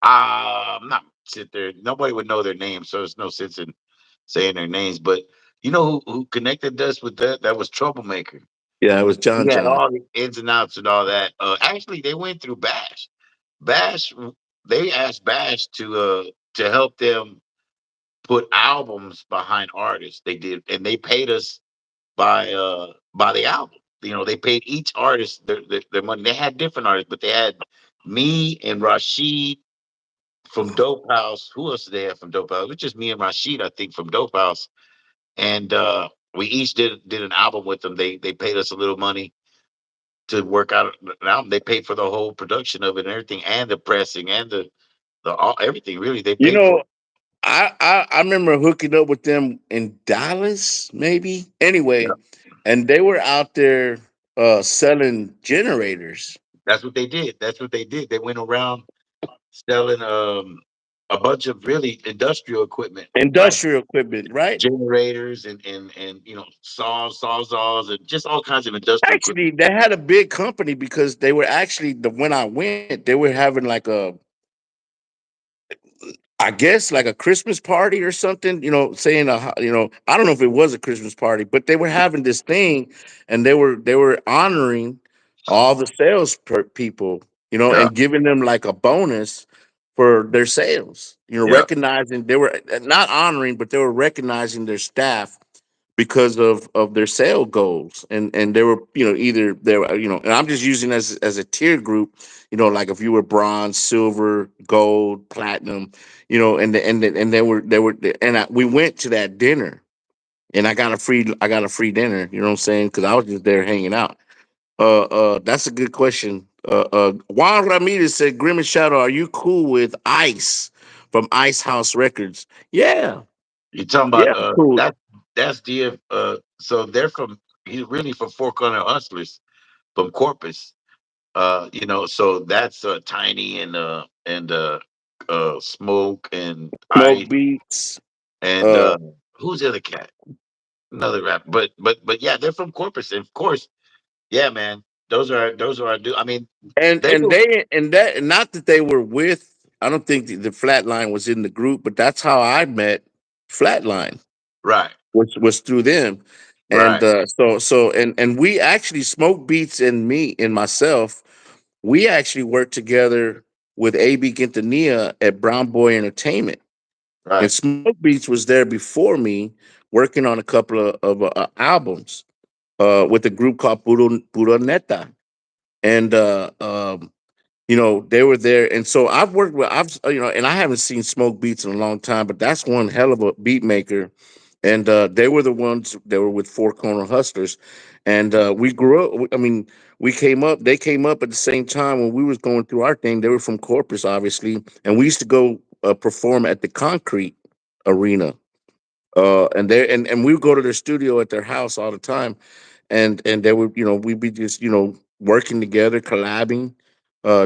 I'm not sit there. Nobody would know their names, so there's no sense in saying their names. But you know who connected us with that? That was Troublemaker. Yeah, it was John He had John. all the ins and outs and all that. Actually, they went through Bash. Bash. They asked Bash to help them put albums behind artists. They did, and they paid us by the album. You know, they paid each artist their money. They had different artists, but they had me and Rashid from Dope House. Who else did they have from Dope House? It was just me and Rashid, I think, from Dope House. And we each did an album with them. They paid us a little money to work out an album. They paid for the whole production of it and everything, and the pressing and the all, everything. Really, they You paid for know, it. I remember hooking up with them in Dallas, maybe. Yeah, Anyway, and they were out there selling generators, that's what they did. That's what they did. They went around selling a bunch of really industrial equipment like industrial equipment, right? generators and you know sawzalls and just all kinds of industrial Actually, equipment. they had a big company because they were actually the when I went, they were having like I guess like a Christmas party or something, saying I don't know if it was a Christmas party, but they were having this thing and they were honoring all the people, Yeah, and giving them like a bonus for their sales, yeah. recognizing they were not honoring, but they were recognizing their staff because of their sale goals and they were either they were and I'm just using as a tier group, like if you were bronze, silver, gold, platinum, and they were and we went to that dinner and I got a free dinner, you know what I'm saying, because I was just there hanging out. That's a good question. Juan Ramirez said, Grim and Shadow, are you cool with Ice from Ice House Records? Yeah. You're talking Yeah, about I'm cool. that's DF. So they're from he's really from Four Corner Hustlers from Corpus. You know, so that's Tiny and Smoke and Smoke Ice Beats. and Uh, who's the other cat? Another rapper. But yeah, they're from Corpus, and of course, yeah, man. Those are our do. I mean, and they and were they and that and not that they were with. I don't think the Flatline was in the group, but that's how I met Flatline. right, Was through them, and right, and we actually Smoke Beats and myself. We actually worked together with AB Quintanilla at Brown Boy Entertainment, and right. Smoke Beats was there before me, working on a couple of albums with a group called Puro Neta, and they were there, and so I've worked with and I haven't seen Smoke Beats in a long time, but that's one hell of a beat maker, and they were the ones that were with Four Corner Hustlers, and we grew up. I mean, we came up. They came up at the same time when we was going through our thing. They were from Corpus, obviously, and we used to go perform at the Concrete Arena, and we would go to their studio at their house all the time, and they would we'd be just working together, collabing,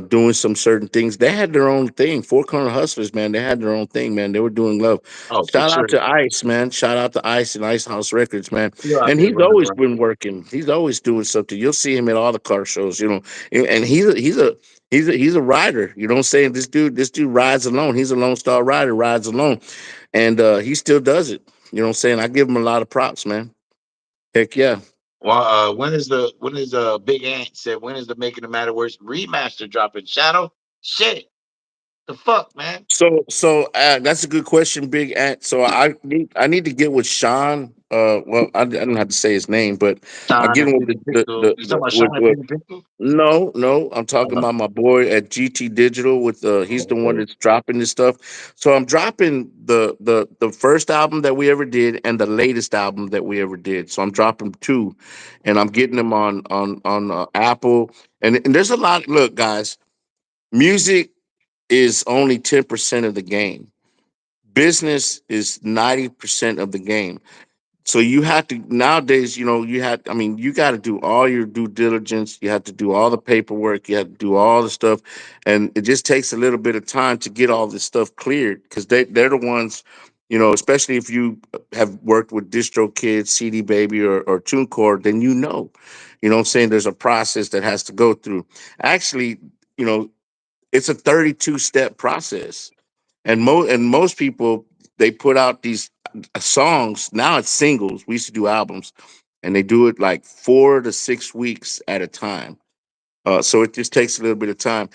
doing some certain things. They had their own thing. Four Corner Hustlers, man, they had their own thing, man. They were doing love. Oh, for Shout out sure. to Ice, man. Shout out to Ice and Ice House Records, man. You out And there he's running always around. been working. He's always doing something. You'll see him at all the car shows, and he's a rider. You know what I'm saying? This dude rides alone. He's a Lone Star rider, rides alone, and he still does it. You know what I'm saying? I give him a lot of props, man. Heck yeah. Well, when is Big Ant said when is the Making the Matter Worse remaster dropping? Shadow, shit. The fuck, man. So that's a good question, Big Ant. So I need to get with Sean. Well, I didn't have to say his name, but I'm Sean and getting with Benny Pixel. You talking about with, Sean and Benny Pixel? no, no, I'm talking Uh, about my boy at GT Digital with he's the one okay. that's dropping this stuff. So I'm dropping the first album that we ever did and the latest album that we ever did. So I'm dropping two, and I'm getting them on Apple. And there's a lot. Look, guys, music is only 10% of the game. Business is 90% of the game. So you have to nowadays, I mean, you got to do all your due diligence. You have to do all the paperwork. You have to do all the stuff, and it just takes a little bit of time to get all this stuff cleared because they're the ones, especially if you have worked with DistroKid, CD Baby, or TuneCore, then what I'm saying. There's a process that has to go through. Actually, you know, it's a 32-step process, and most people, they put out these songs. Now it's singles. We used to do albums, and they do it like 4 to 6 weeks at a time. So it just takes a little bit of time.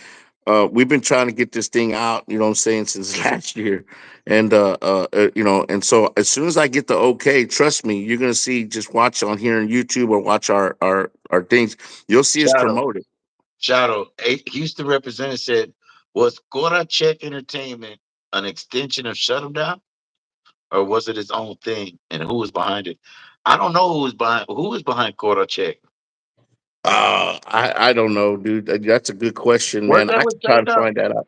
We've been trying to get this thing out, you know what I'm saying, since last year. And so as soon as I get the okay, trust me, you're gonna see, just watch on here on YouTube or watch our things. You'll see us Shadow. promote it. Shadow. Houston representative said, was Gora Check Entertainment an extension of Shut 'em Down? Or was it his own thing? And who was behind it? I don't know who was behind Gora Check. I don't know, dude. That's a good question, Was man. that I with can try Shut 'em to Down? find that out.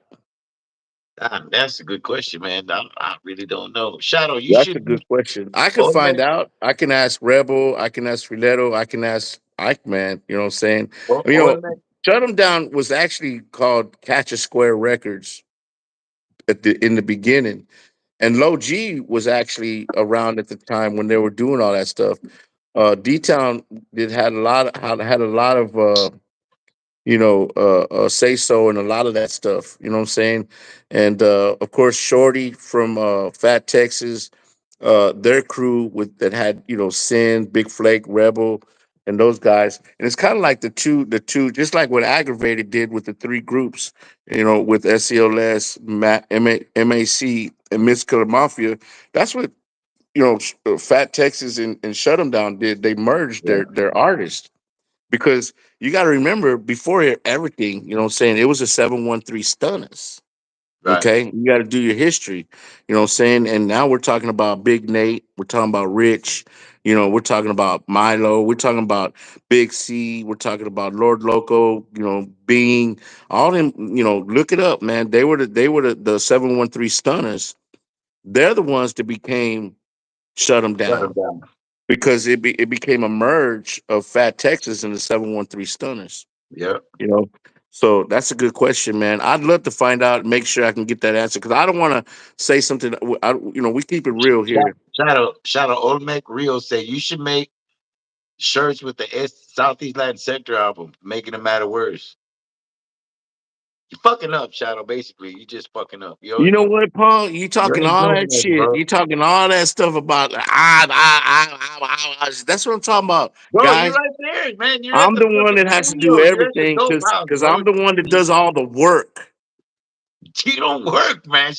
That's a good question, man. I really don't know. Shadow, you That's a should be good question. I can old find man. out. I can ask Rebel. I can ask Fileto. I can ask Ike, man. You know what I'm saying? Old man. Shut 'em Down was actually called Catch a Square Records in the beginning. And Low G was actually around at the time when they were doing all that stuff. D Town did had a lot of say so and a lot of that stuff. You know what I'm saying? And of course, Shorty from Fat Texas, their crew with that had Sin, Big Flake, Rebel, and those guys. And it's kind of like just like what Aggravated did with the three groups. With SELS, MAC, and Muscular Mafia. That's what Fat Texas and Shut 'Em Down did. They merged Yeah, their artists because you got to remember before everything, you know what I'm saying, it was a 713 Stunners. right. Okay. You got to do your history, you know what I'm saying? And now we're talking about Big Nate. We're talking about Rich. We're talking about Milo. We're talking about Big C. We're talking about Lord Loco, Being, all them, look it up, man. They were the 713 Stunners. They're the ones that became Shut 'Em Shut 'em Down down. because it became a merge of Fat Texas and the 713 Stunners. Yeah. You know, so that's a good question, man. I'd love to find out, make sure I can get that answer because I don't want to say something. We keep it real here. Shadow Old Mac Rio said you should make shirts with the Southeast Latin Sector album, making it matter worse. You fucking up, Shadow. Basically, you just fucking up. You know what, Paul? You You talking ain't all doing that nothing, shit. bro. You talking all that stuff about that's what I'm talking about, Bro, you're guys. right there, man. You're at I'm the the one fucking that has to do studio. You're at the everything dope house, because bro. I'm the one that does all the work. You don't work, man.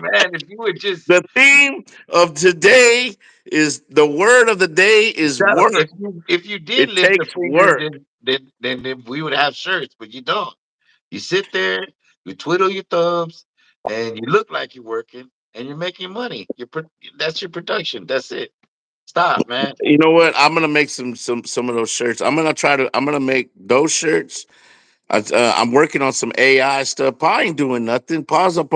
Man, if you would just The theme of today is the word of the day is Shadow, work. if you did It lift your takes fingers, work. then we would have shirts, but you don't. You sit there, you twiddle your thumbs, and you look like you're working, and you're making money. That's your production. That's it. Stop, man. You know what? I'm gonna make some of those shirts. I'm gonna make those shirts. I'm working on some AI stuff. Paul ain't doing nothing. Pause I'm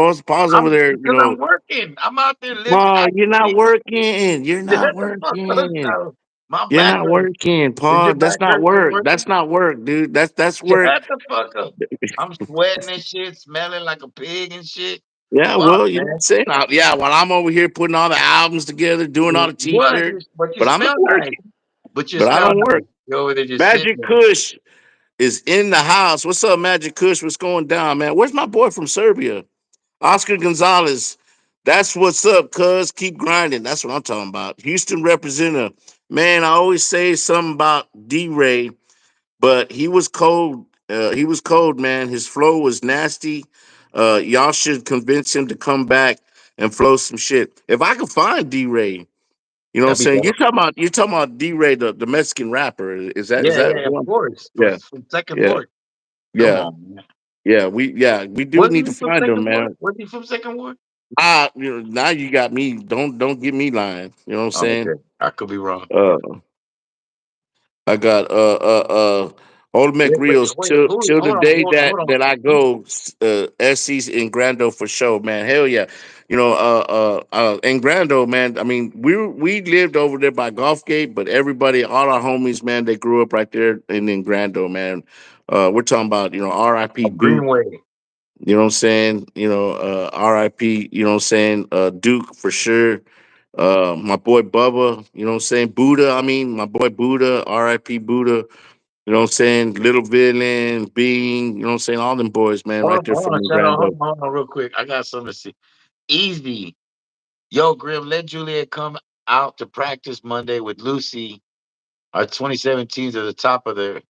over there. because I'm working. I'm out there living. Paul, I you're not see. working. You're Shut not the fuck up, working. Shadow. My You're back not hurts. working, Is Paul. your That's back not hurt from work. working? That's not work, dude. That's Shut work. the fuck up. I'm sweating and shit, smelling like a pig and shit. Yeah, Fuck, well, you know what I'm man. saying? Yeah, while I'm over here putting all the albums together, doing all the What? t-shirts, But you but I'm not smell nice. working. But you But I smell don't work. nice. You're over there just sitting Magic there. Kush is in the house. What's up, Magic Kush? What's going down, man? Where's my boy from Serbia? Oscar Gonzalez. That's what's up, cuz. Keep grinding. That's what I'm talking about. Houston representative. Man, I always say something about D Ray, but he was cold. He was cold, man. His flow was nasty. Y'all should convince him to come back and flow some shit. If I could find D-Ray, you know what I'm That'd be saying? dope. You're talking about D-Ray, the Mexican rapper. Is Yeah, that yeah, who of I'm? course. Yeah, From Second yeah, Ward. Come yeah, on, man. we do Was need to he from find him, Second Ward? man. Was he from Second Ward? Now you got me. Don't get me lying. You know what I'm Oh, saying? okay. I could be wrong. Uh, I got Old McReels Wait, till the day hold on. that I Who, go SC's in Grando for show, man. Hell yeah. In Grando, man. I mean, we lived over there by Golf Gate, but everybody, all our homies, man, they grew up right there in Grando, man. We're talking about, R.I.P. Duke, Greenway. you know what I'm saying? RIP, you know what I'm saying? Duke for sure. My boy Bubba, you know what I'm saying? Buddha, I mean, my boy Buddha, RIP Buddha, you know what I'm saying? Little Villain, Bean, you know what I'm saying? All them boys, man, right there Hold from on, the shout out. Grando. Hold on real quick. I got something to see. Easy. Yo, Grim, let Juliet come out to practice Monday with Lucy. Our 2017s are the top of their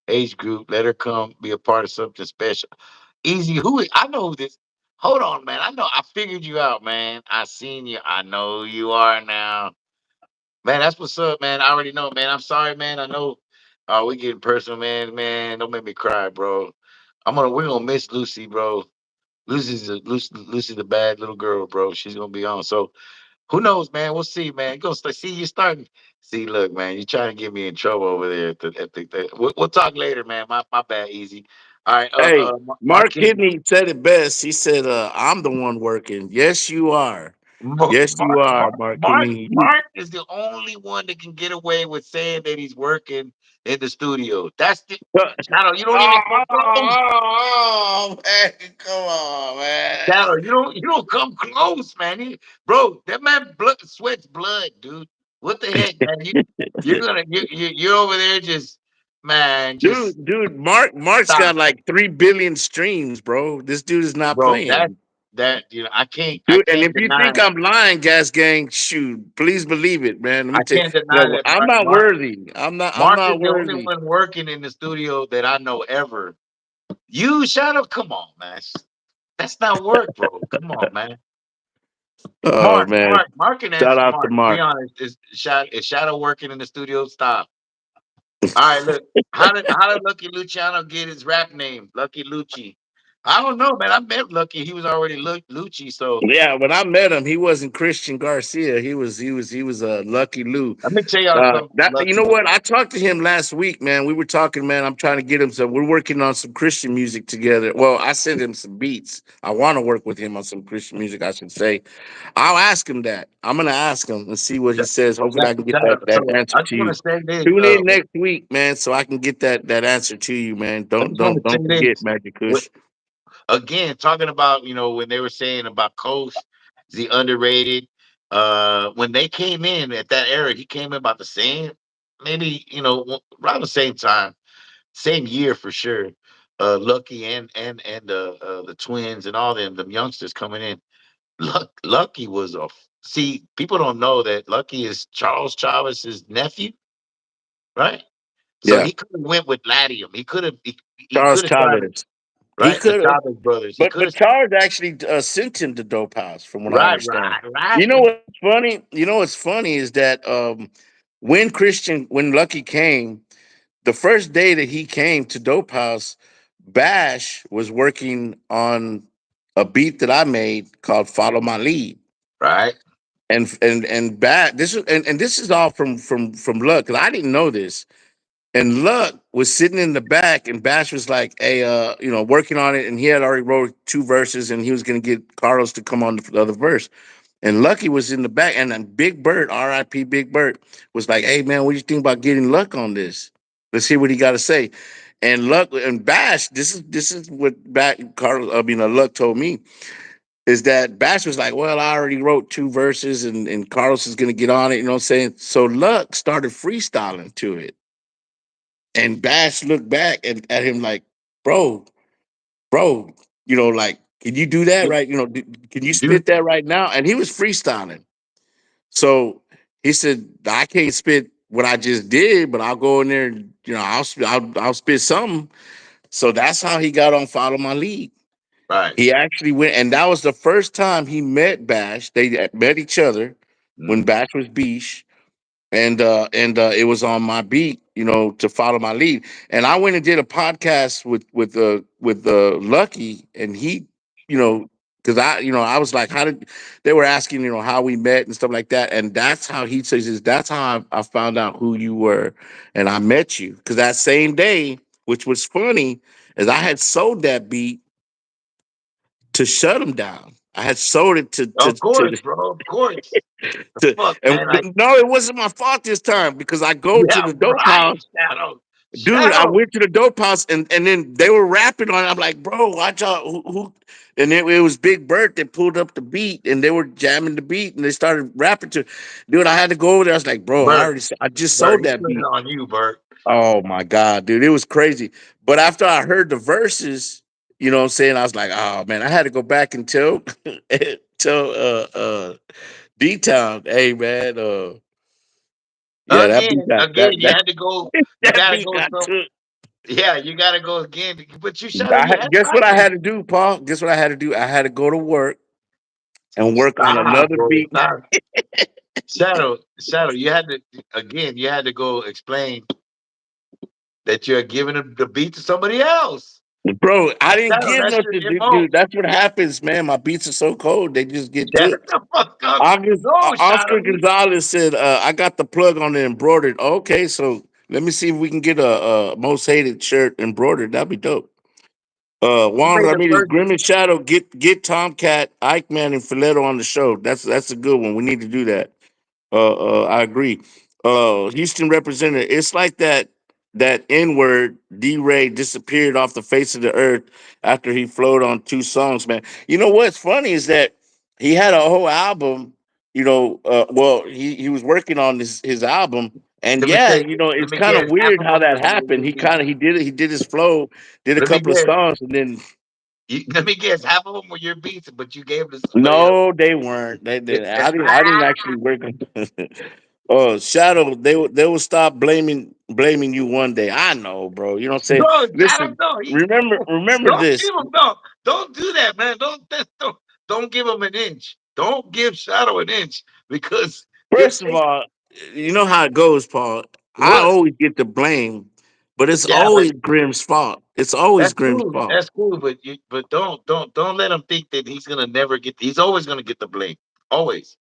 age group. Let her come be a part of something special. Easy. I know who this. Hold on, man. I know. I figured you out, man. I seen you. I know who you are now. Man, that's what's up, man. I already know, man. I'm sorry, man. I know. We getting personal, man. Man, don't make me cry, bro. We're gonna miss Lucy, bro. Lucy's a bad little girl, bro. She's gonna be on. So who knows, man? We'll see, man. See you starting. See, look, man, you trying to get me in trouble over there we'll talk later, man. My bad, easy. All right, Hey, Mark Mark Kidney. Kidney said it best. He said, I'm the one working. Yes, you are. Yes, you are, Mark Kidney. Mark is the only one that can get away with saying that he's working in the studio. That's the Shadow. You don't even come close. Man, come on, man. Shadow, you don't come close, man. Bro, that man sweats blood, dude. What the heck, man? You're over there just, man, just Dude, Mark's stop, got like 3 billion streams, bro. This dude is not bro. playing. I Dude, and can't if you deny think I'm lying, Gas Gang, shoot, please believe it, man. Let me I tell you, can't deny that I'm not worthy. I'm Mark is not the only worthy. one working in the studio that I know ever. You Shadow, come on, man. That's not work, bro. Come on, man. Oh man. Mark can Shout answer. out to Mark, be Mark. honest. Is Shadow working in the studio? Stop. All right, look. How did Lucky Luciano get his rap name, Lucky Lucci? I don't know, man. I met Lucky. He was already Lucci. So Yeah, when I met him, he wasn't Christian Garcia. He was Lucky Lou. let me tell y'all something, That you Lucky. know what? I talked to him last week, man. We were talking, man. I'm trying to get him some. We're working on some Christian music together. Well, I sent him some beats. I want to work with him on some Christian music, I should say. I'll ask him that. I'm gonna ask him and see what he says. Hopefully, I can get Shadow. that So answer I to just want you. to say this. Tune in next week, man, so I can get that answer to you, man. I just want to say Don't forget, this. Magic What Kush. again? Talking about when they were saying about Coast, the underrated. When they came in at that era, he came in about the same, maybe around the same time. Same year for sure. Lucky and the twins and all them youngsters coming in. Lucky was see, people don't know that Lucky is Charles Chavez's nephew, right? So Yeah, he could have went with Latium. He Charles could have tried it, Chavez. He right? The could have. Chavez brothers. He could But have Charles actually sent him to Dope House, from what I understand. right. You know what's funny? You know what's funny is that when Lucky came, the first day that he came to Dope House, Bash was working on a beat that I made called "Follow My Lead," Right. and Bash. This is all from Luck, because I didn't know this. And Luck was sitting in the back, and Bash was like, "Hey, working on it." And he had already wrote 2 verses, and he was going to get Carlos to come on the other verse. And Lucky was in the back, and then Big Bert, R.I.P. Big Bert, was like, "Hey, man, what do you think about getting Luck on this? Let's hear what he got to say." And Luck and Bash, this is what Luck told me, is that Bash was like, "Well, I already wrote 2 verses, and Carlos is going to get on it." You know what I'm saying? So Luck started freestyling to it. And Bash looked back at him like, bro, bro, like, can you do that right? Can you Dude, spit that right now? And he was freestyling. So he said, I can't spit what I just did, but I'll go in there and, I'll spit something. So that's how he got on Follow My Lead. Right. He actually went, and that was the first time he met Bash. They met each other when Mm. Bash was Beesh, and it was on my beat, to follow my lead. And I went and did a podcast with Lucky, and he, you know, because I was like, how did they were asking, how we met and stuff like that, and that's how he says is that's how I found out who you were, and I met you because that same day, which was funny, is I had sold that beat to shut him down. I had sold it to to Of course, to bro. Of course. The to fuck, and man. Like, no, it wasn't my fault this time because I go to yeah, the dope right. house. Shadow. Dude, I Shadow. went to the dope house and then they were rapping on it. I'm like, bro, watch out. Who? And it was Big Bert that pulled up the beat and they were jamming the beat and they started rapping to. Dude, I had to go over there. I was like, bro, Bert. I just Bert, sold he that put it beat. on you, Bert. Oh my God, dude, it was crazy. But after I heard the verses, what I'm saying, I was like, oh man, I had to go back and tell tell D Town, hey man, yeah, that beat got Again, you had to go. You that gotta beat go got some. took. Yeah, you gotta go again. But you Shadow, you had Guess what I practice. had to do, Paul? Guess what I had to do? I had to go to work and work on Stop, another bro. beat. Stop. Shadow. You had to again. You had to go explain that you're giving the beat to somebody else. Bro, I didn't Shadow, give that's your nothing, MO. dude. That's what happens, man. My beats are so cold, they just get Shut took. the fuck up. No, Shadow. Oscar Gonzalez said, I got the plug on the embroidered. Okay, so let me see if we can get a most hated shirt embroidered. That'd be dope. You Juan made the Ramirez, first. Grim and Shadow, get Tomcat, Eichmann, and Filetto on the show. That's a good one. We need to do that. I agree. Houston representative. It's like that N word. D Ray disappeared off the face of the earth after he flowed on two songs. Man, you know what's funny is that he had a whole album. Well, he was working on his album, and Let me yeah, say. Let it's me kind of guess. Half weird of how them that were happened. your He beats. kind of he did his flow, did a Let me couple of guess. songs, and then Let me guess. Half of them were your beats, but you gave them to somebody else. no, they weren't. They did. I didn't actually work on. Oh, Shadow, they will stop blaming you one day. I know, bro. You know what I'm saying? No, Shadow. Listen, No, remember don't this. give him. No, don't do that, man. Don't give him an inch. Don't give Shadow an inch because you're First of taking all, you know how it goes, Paul. I what? always get the blame, but it's Yeah, but always Grimm's fault. It's always that's Grimm's cool. fault. That's cool. But don't let him think that he's gonna never get. He's always gonna get the blame. Always.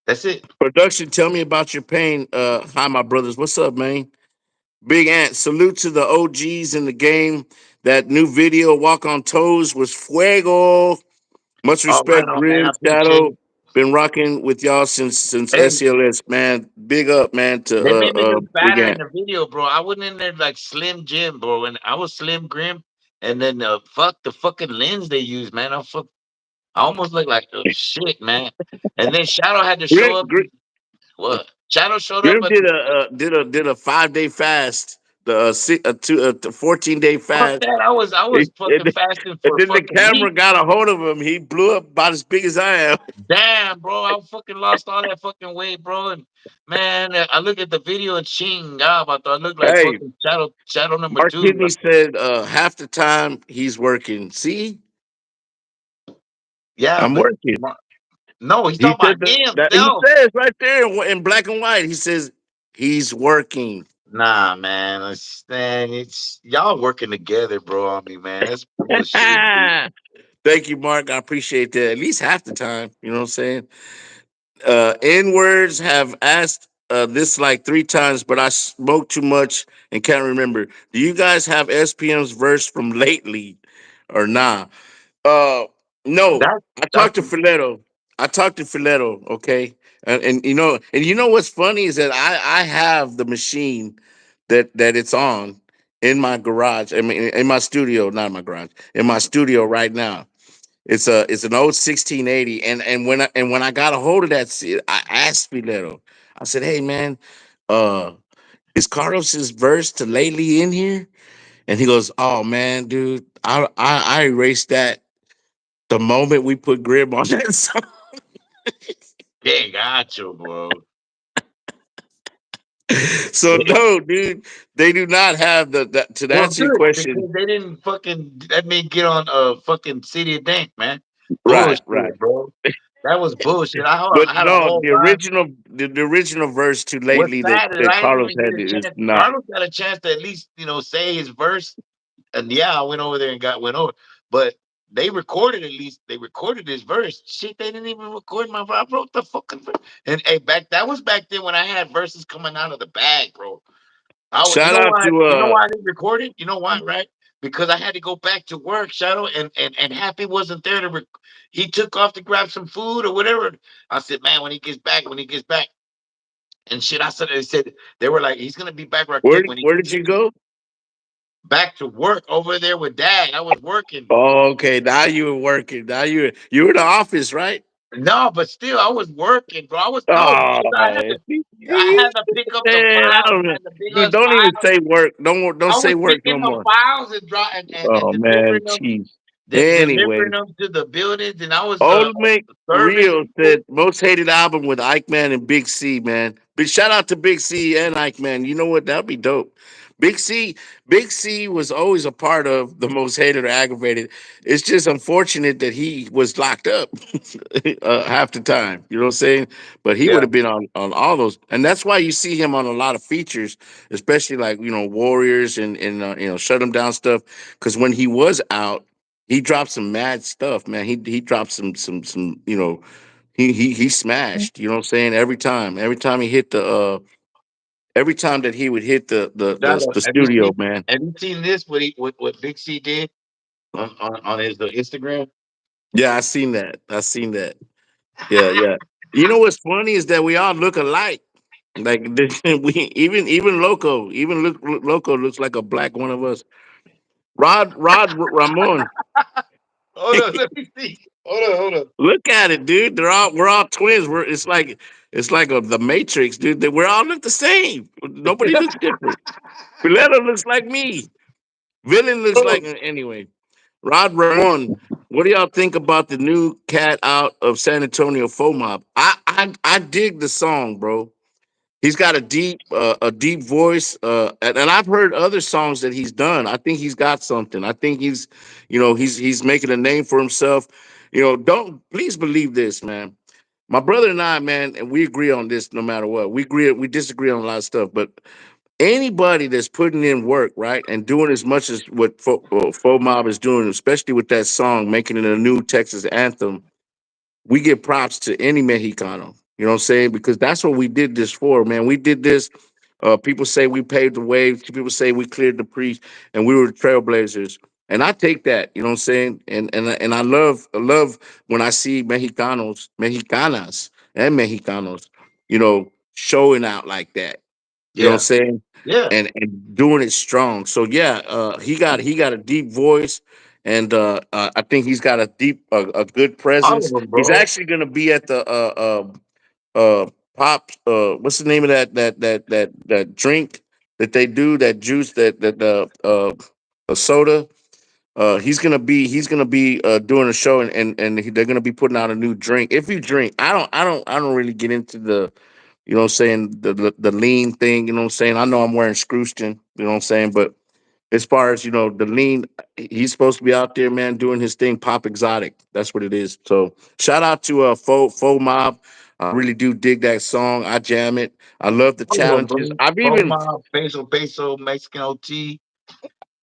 That's it. Production, tell me about your pain. Hi, my brothers. What's up, man? Big Ant, salute to the OGs in the game. That new video, Walk on Toes, was fuego. Much All right, respect, on man. I Grim appreciate Shadow. it. Been rocking with y'all since Hey, SCLS, man. Big up, man, to they made me look Big fatter in Ant. the video, bro. I went in there like Slim Jim, bro, and I was Slim Grim. And then fuck the fucking lens they used, man. I almost look like shit, man. And then Shadow had to Grim, show up. Grim, What? Shadow showed up Grim at did the a 5 day fast, the 14-day fuck fast. that. I was and, fucking fasting and for then the fucking camera weeks. got a hold of him. He blew up about as big as I am. Damn, bro, I fucking lost all that fucking weight, bro. And man, I look at the video and ching, God, I thought I look like Hey, fucking Shadow number Mark two. Kidney said half the time he's working. See, Yeah, I'm but working. no, he's He talking about said that, him. that he No, says right there in black and white. He says he's working. nah, man. It's y'all working together, bro. On me, man. That's bullshit, dude. Thank you, Mark. I appreciate that. At least half the time. You know what I'm saying? N words have asked this like 3 times, but I smoked too much and can't remember. Do you guys have SPM's verse from lately or nah? Uh, no. That I that's talked to Filetto. Okay, and what's funny is that I have the machine that it's on in my garage. I mean, in my studio, not in my garage, in my studio right now. It's an old 1680, and when I got a hold of that, I asked Filetto. I said, "Hey man, uh, is Carlos's verse to lately in here?" And he goes, "Oh man, dude, I erased that the moment we put Grib on that song." they got you, bro. So no, dude, they do not have the to Well, answer your good question. because they didn't fucking let me get on fucking City of Dank, man. Right, right. Bullshit, bro. That was bullshit. But I had a no, whole vibe. the original verse to What's lately sad is that I didn't Carlos even get had a is chance. not. Carlos got a chance to at least say his verse, and yeah, I went over there and went over. But they recorded at least they recorded his verse. Shit, they didn't even record my. I wrote the fucking verse. And hey, that was back then when I had verses coming out of the bag, bro. You Shout know out why? to You know why I didn't record it? You know why, right? Because I had to go back to work, Shadow, and Happy wasn't there to. He took off to grab some food or whatever. I said, man, when he gets back, and shit. I said, they said they were like, he's gonna be back right quick when he where did you go? back to work over there with Dad. I was working. Oh, okay. Now you were working. Now you were in the office, right? No, but still, I was working, bro. I was no Oh, because I man, had to pick up the I files, don't know. man, the big Dude, ass don't even files. say work. Don't I say was work no picking the more. files and and Oh man, delivering them, jeez. Anyway, delivering them to the buildings, and I was Ultimate serving Real people. said most hated album with Ike Man and Big C, man. Big shout out to Big C and Ike Man. You know what? That'd be dope. Big C, Big C was always a part of the most hated or aggravated. It's just unfortunate that he was locked up half the time. You know what I'm saying? But he would Yeah, have been on all those, and that's why you see him on a lot of features, especially like Warriors and Shut 'Em Down stuff. Because when he was out, he dropped some mad stuff, man. He dropped some he smashed, you know what I'm saying? Every time he hit the every time that he would hit Shadow, the studio, man. have you seen this? What Big C did on his Instagram? Yeah, I seen that. I seen that. Yeah, yeah. You know what's funny is that we all look alike. Like we even Loco looks like a black one of us. Rod Ramon. Hold on, let me see. Hold on. Look at it, dude. We're all twins. It's like the Matrix, dude. We're all look the same. Nobody looks different. Pileta looks like me. Villain looks Bro, like anyway. Rod Ramon. What do y'all think about the new cat out of San Antonio Faux Mob? I dig the song, bro. He's got a deep voice, and I've heard other songs that he's done. I think he's got something. I think he's making a name for himself. Don't please believe this, man. My brother and I, man, and we agree on this no matter what. We disagree on a lot of stuff, but anybody that's putting in work, right, and doing as much as what Faux Mob is doing, especially with that song, making it a new Texas anthem, we give props to any Mexicano. You know what I'm saying? Because that's what we did this for, man. We did this. People say we paved the way. People say we cleared the pre, and we were the trailblazers. And I take that, you know what I'm saying? And I love when I see Mexicanos, Mexicanas, and Mexicanos, showing out like that. You know what I'm yeah, saying? yeah, And doing it strong. So yeah, he got a deep voice, and I think he's got a good all of presence. them, He's bro. actually going to be at the pop. What's the name of that drink that they do? That juice that a soda. He's gonna be doing a show, they're gonna be putting out a new drink. If you drink, I don't really get into the the lean thing, you know what I'm saying? I know I'm wearing Scrooston, you know what I'm saying? But as far as, the lean, he's supposed to be out there, man, doing his thing, pop exotic. That's what it is. So shout out to Faux Mob. I really do dig that song. I jam it. I love the All of them, challenges. bro. I've even, Poma, Peso, Mexican OT,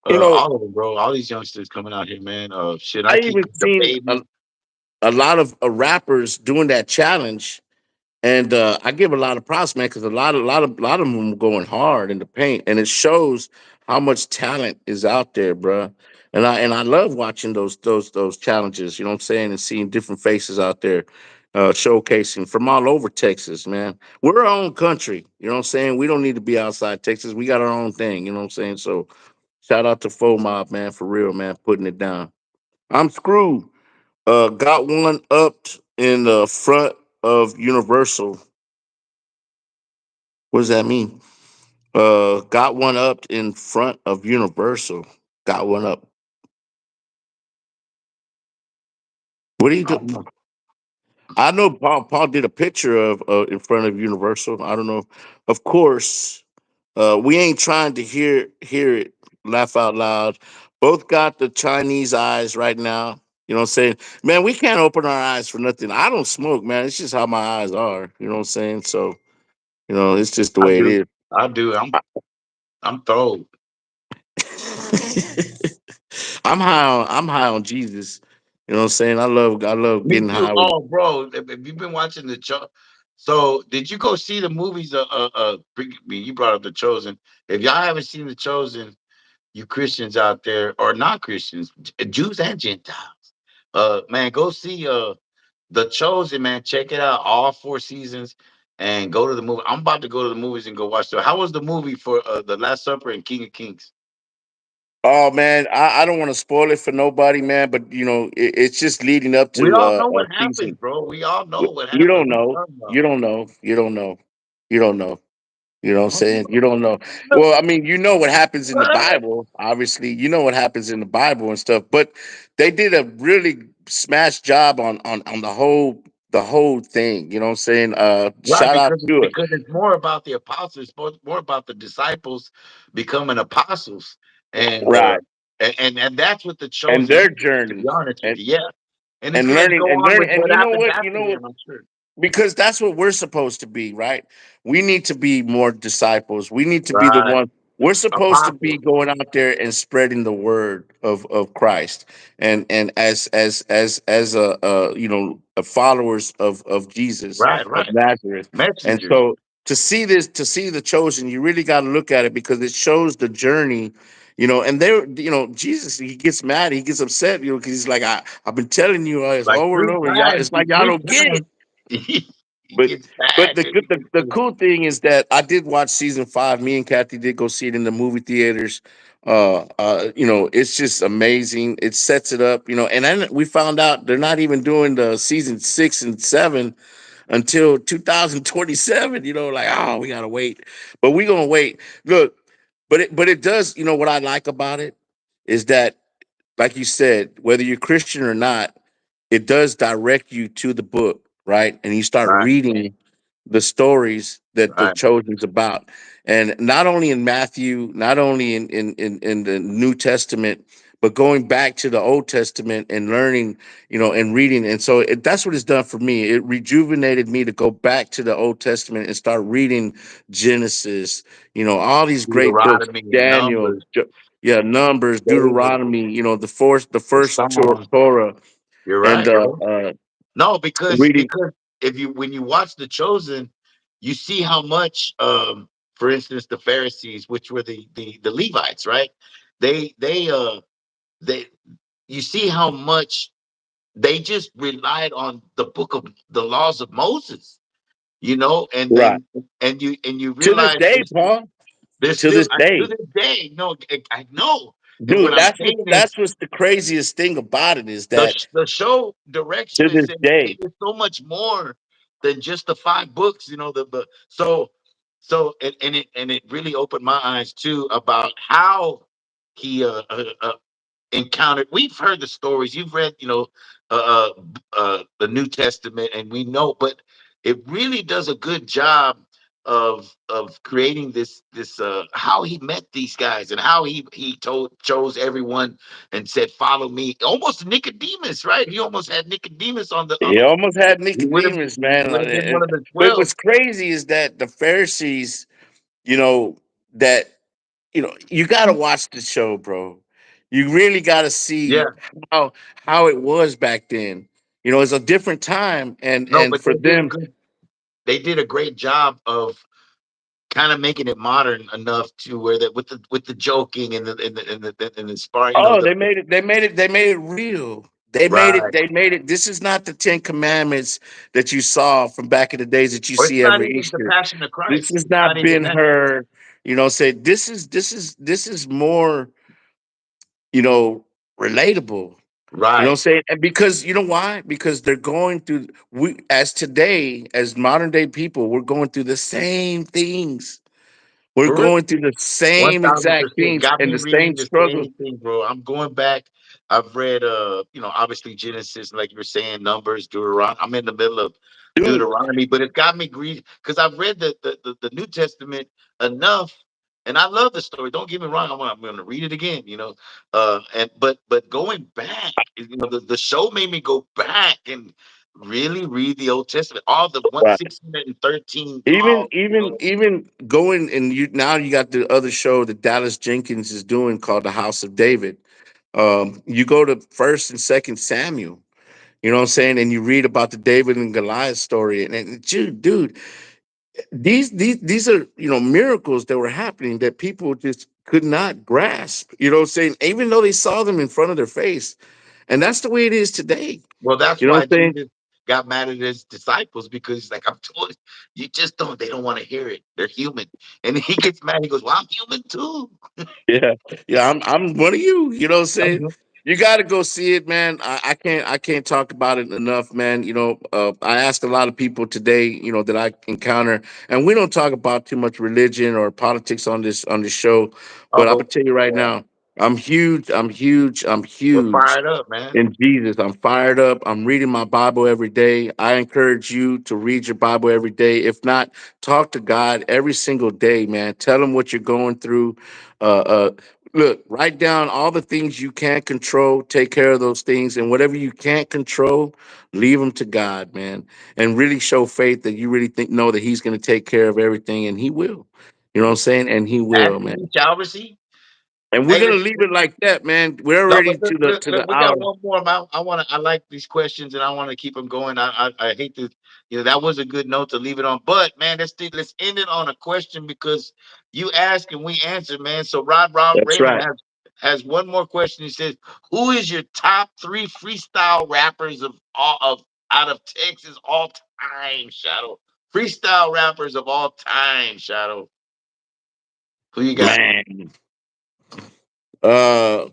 you know, all of them, bro. All these youngsters coming out here, man. Shit, I I keep even the seen baby. a lot of rappers doing that challenge. And I give a lot of props, man, because a lot of them are going hard in the paint, and it shows how much talent is out there, bruh. And I love watching those challenges. You know what I'm saying, and seeing different faces out there, showcasing from all over Texas, man. We're our own country. You know what I'm saying. We don't need to be outside Texas. We got our own thing. You know what I'm saying. So shout out to Faux Mob, man, for real, man, putting it down. I'm screwed. Got one up in the front of Universal. What does that mean? Got one up in front of Universal. Got one up. What do you I don't do? know. I know Paul did a picture of in front of Universal. I don't know. Of course, we ain't trying to hear it laugh out loud. Both got the Chinese eyes right now. You know what I'm saying? Man, we can't open our eyes for nothing. I don't smoke, man. It's just how my eyes are. You know what I'm saying? So, it's just the I way it do. is. I do. I'm thrilled. I'm high on Jesus. You know what I'm saying? I love Me getting too. high with. Oh, bro, if you've been watching the show, so did you go see the movies? You brought up the Chosen. If y'all haven't seen the Chosen, you Christians out there or non Christians, Jews and Gentiles, man, go see the Chosen. Man, check it out, all 4 seasons, and go to the movie. I'm about to go to the movies and go watch the. How was the movie for the Last Supper and King of Kings? Oh man, I don't want to spoil it for nobody, man. But it's just leading up We to all know a what happens, season. bro. We all know what You happens. don't What you know. talking about? You don't know. You don't know. You don't know. You know what I'm saying? You don't know. What? Well, I mean, you know what happens in the What? Bible. Obviously, you know what happens in the Bible and stuff. But they did a really smash job on the whole thing. You know what I'm saying? Right, Shout out to it. because it's more about the apostles, more about the disciples becoming apostles, and Right. and that's what the And chosen their is. To be journey honest with and you, yeah, and it's and gonna learning go and on learning. with And what you know happens what? You after know what? them. I'm sure. Because that's what we're supposed to be, right? We need to be more disciples. We need to be the Right, one. We're supposed to be apostles. going out there and spreading the word of Christ, and as a followers of Jesus Right, of right. Nazareth. And Messengers. so to see the chosen, you really got to look at it because it shows the journey. And Jesus, he gets mad, he gets upset, because he's like, I've been telling you it's Like over and three over. Y'all, times, it's like y'all three don't get it. times. He But gets but mad. the Dude. good the cool thing is that I did watch season 5. Me and Kathy did go see it in the movie theaters. It's just amazing. It sets it up, and then we found out they're not even doing the season 6 and 7 until 2027. Like, oh, we gotta wait. But we gonna wait. Look, but it does, what I like about it is that, like you said, whether you're Christian or not, it does direct you to the book, right? And you start Right, reading the stories that the right. chosen's about. And not only in Matthew, not only in the New Testament, but going back to the Old Testament and learning, and reading. And so that's what it's done for me. It rejuvenated me to go back to the Old Testament and start reading Genesis, all these great books, Deuteronomy and Daniel, Numbers, yeah, Numbers, David, Deuteronomy, the first Psalms. Torah, You're and right, bro. No, reading. because if you when you watch The Chosen, you see how much, for instance, the Pharisees, which were the Levites, right? They you see how much they just relied on the book of the laws of Moses, and Right. you To this realize day, Paul. there's To still this to day, this day, no, I know. And what dude. I'm That's what saying is that's what's the craziest thing about it is the that the show direction to is this saying, hey, day, there's so much more than just the 5 books, and it really opened my eyes too about how he encountered. We've heard the stories, you've read, the New Testament, and we know, but it really does a good job of creating this how he met these guys and how he chose everyone and said, follow me, almost Nicodemus, right? He almost had Nicodemus on he the almost had he would have Nicodemus, he man. would have been one of the But 12. what's crazy is that the Pharisees, that you got to watch the show, bro. You really got to see Yeah, how how it was back then. It's a different time, and no, and but for them. they did a great job of kind of making it modern enough to where that with the joking and the sparring, Oh, they made it. They made it. They made it real. They made it. right. They made it. This is not the Ten Commandments that you saw from back in the days that you Or it's see not every even the Easter. Passion of This Christ. has It's not not even been that. her. Say this is more. You know, relatable. Right. Saying, and because you know why? Because they're going through. We as today, as modern day people, we're going through the same things. We're For real. going through the One same thousand exact percent things got and me the reading same the struggles. same thing, bro. I'm going back. I've read, obviously Genesis, like you were saying, Numbers, Deuteronomy. I'm in the middle of dude. Deuteronomy, but it got me greedy because I've read the New Testament enough, and I love the story. Don't get me wrong. I'm going to read it again. But going back, the show made me go back and really read the Old Testament, all the one Right. 613 Even laws. even even going and you now you got the other show that Dallas Jenkins is doing called The House of David. You go to First and Second Samuel. You know what I'm saying? And you read about the David and Goliath story, and dude, these are miracles that were happening that people just could not grasp. You know what I'm saying? Even though they saw them in front of their face, and that's the way it is today. Well, that's You know what why I'm saying? Jesus got mad at his disciples because he's like, I'm told you just don't. They don't want to hear it. They're human, and he gets mad. He goes, "Well, I'm human too." Yeah, yeah, I'm one of you. You know what I'm saying? You got to go see it, man. I can't talk about it enough, man. I asked a lot of people today, that I encounter, and we don't talk about too much religion or politics on this show. But I'm Oh, gonna tell you right yeah. now, I'm huge. I'm huge. I'm We're huge fired up, man. in Jesus. I'm fired up. I'm reading my Bible every day. I encourage you to read your Bible every day. If not, talk to God every single day, man. Tell him what you're going through. Uh, uh, Look, write down all the things you can't control. Take care of those things, and whatever you can't control, leave them to God, man. And really show faith that you really know that He's going to take care of everything, and He will. You know what I'm saying? And He will, Ask and man. you shall receive. And we're Hey, gonna listen, leave it like that, man. We're no, but already to the we hour. got one more. I like these questions, and I want to keep them going. I hate to, that was a good note to leave it on. But man, let's end it on a question because you ask and we answer, man. So Rob That's Raymond right. has one more question. He says, "Who is your top three freestyle rappers of all of out of Texas all time, Shadow? Freestyle rappers of all time, Shadow. Who you got? Man. Uh,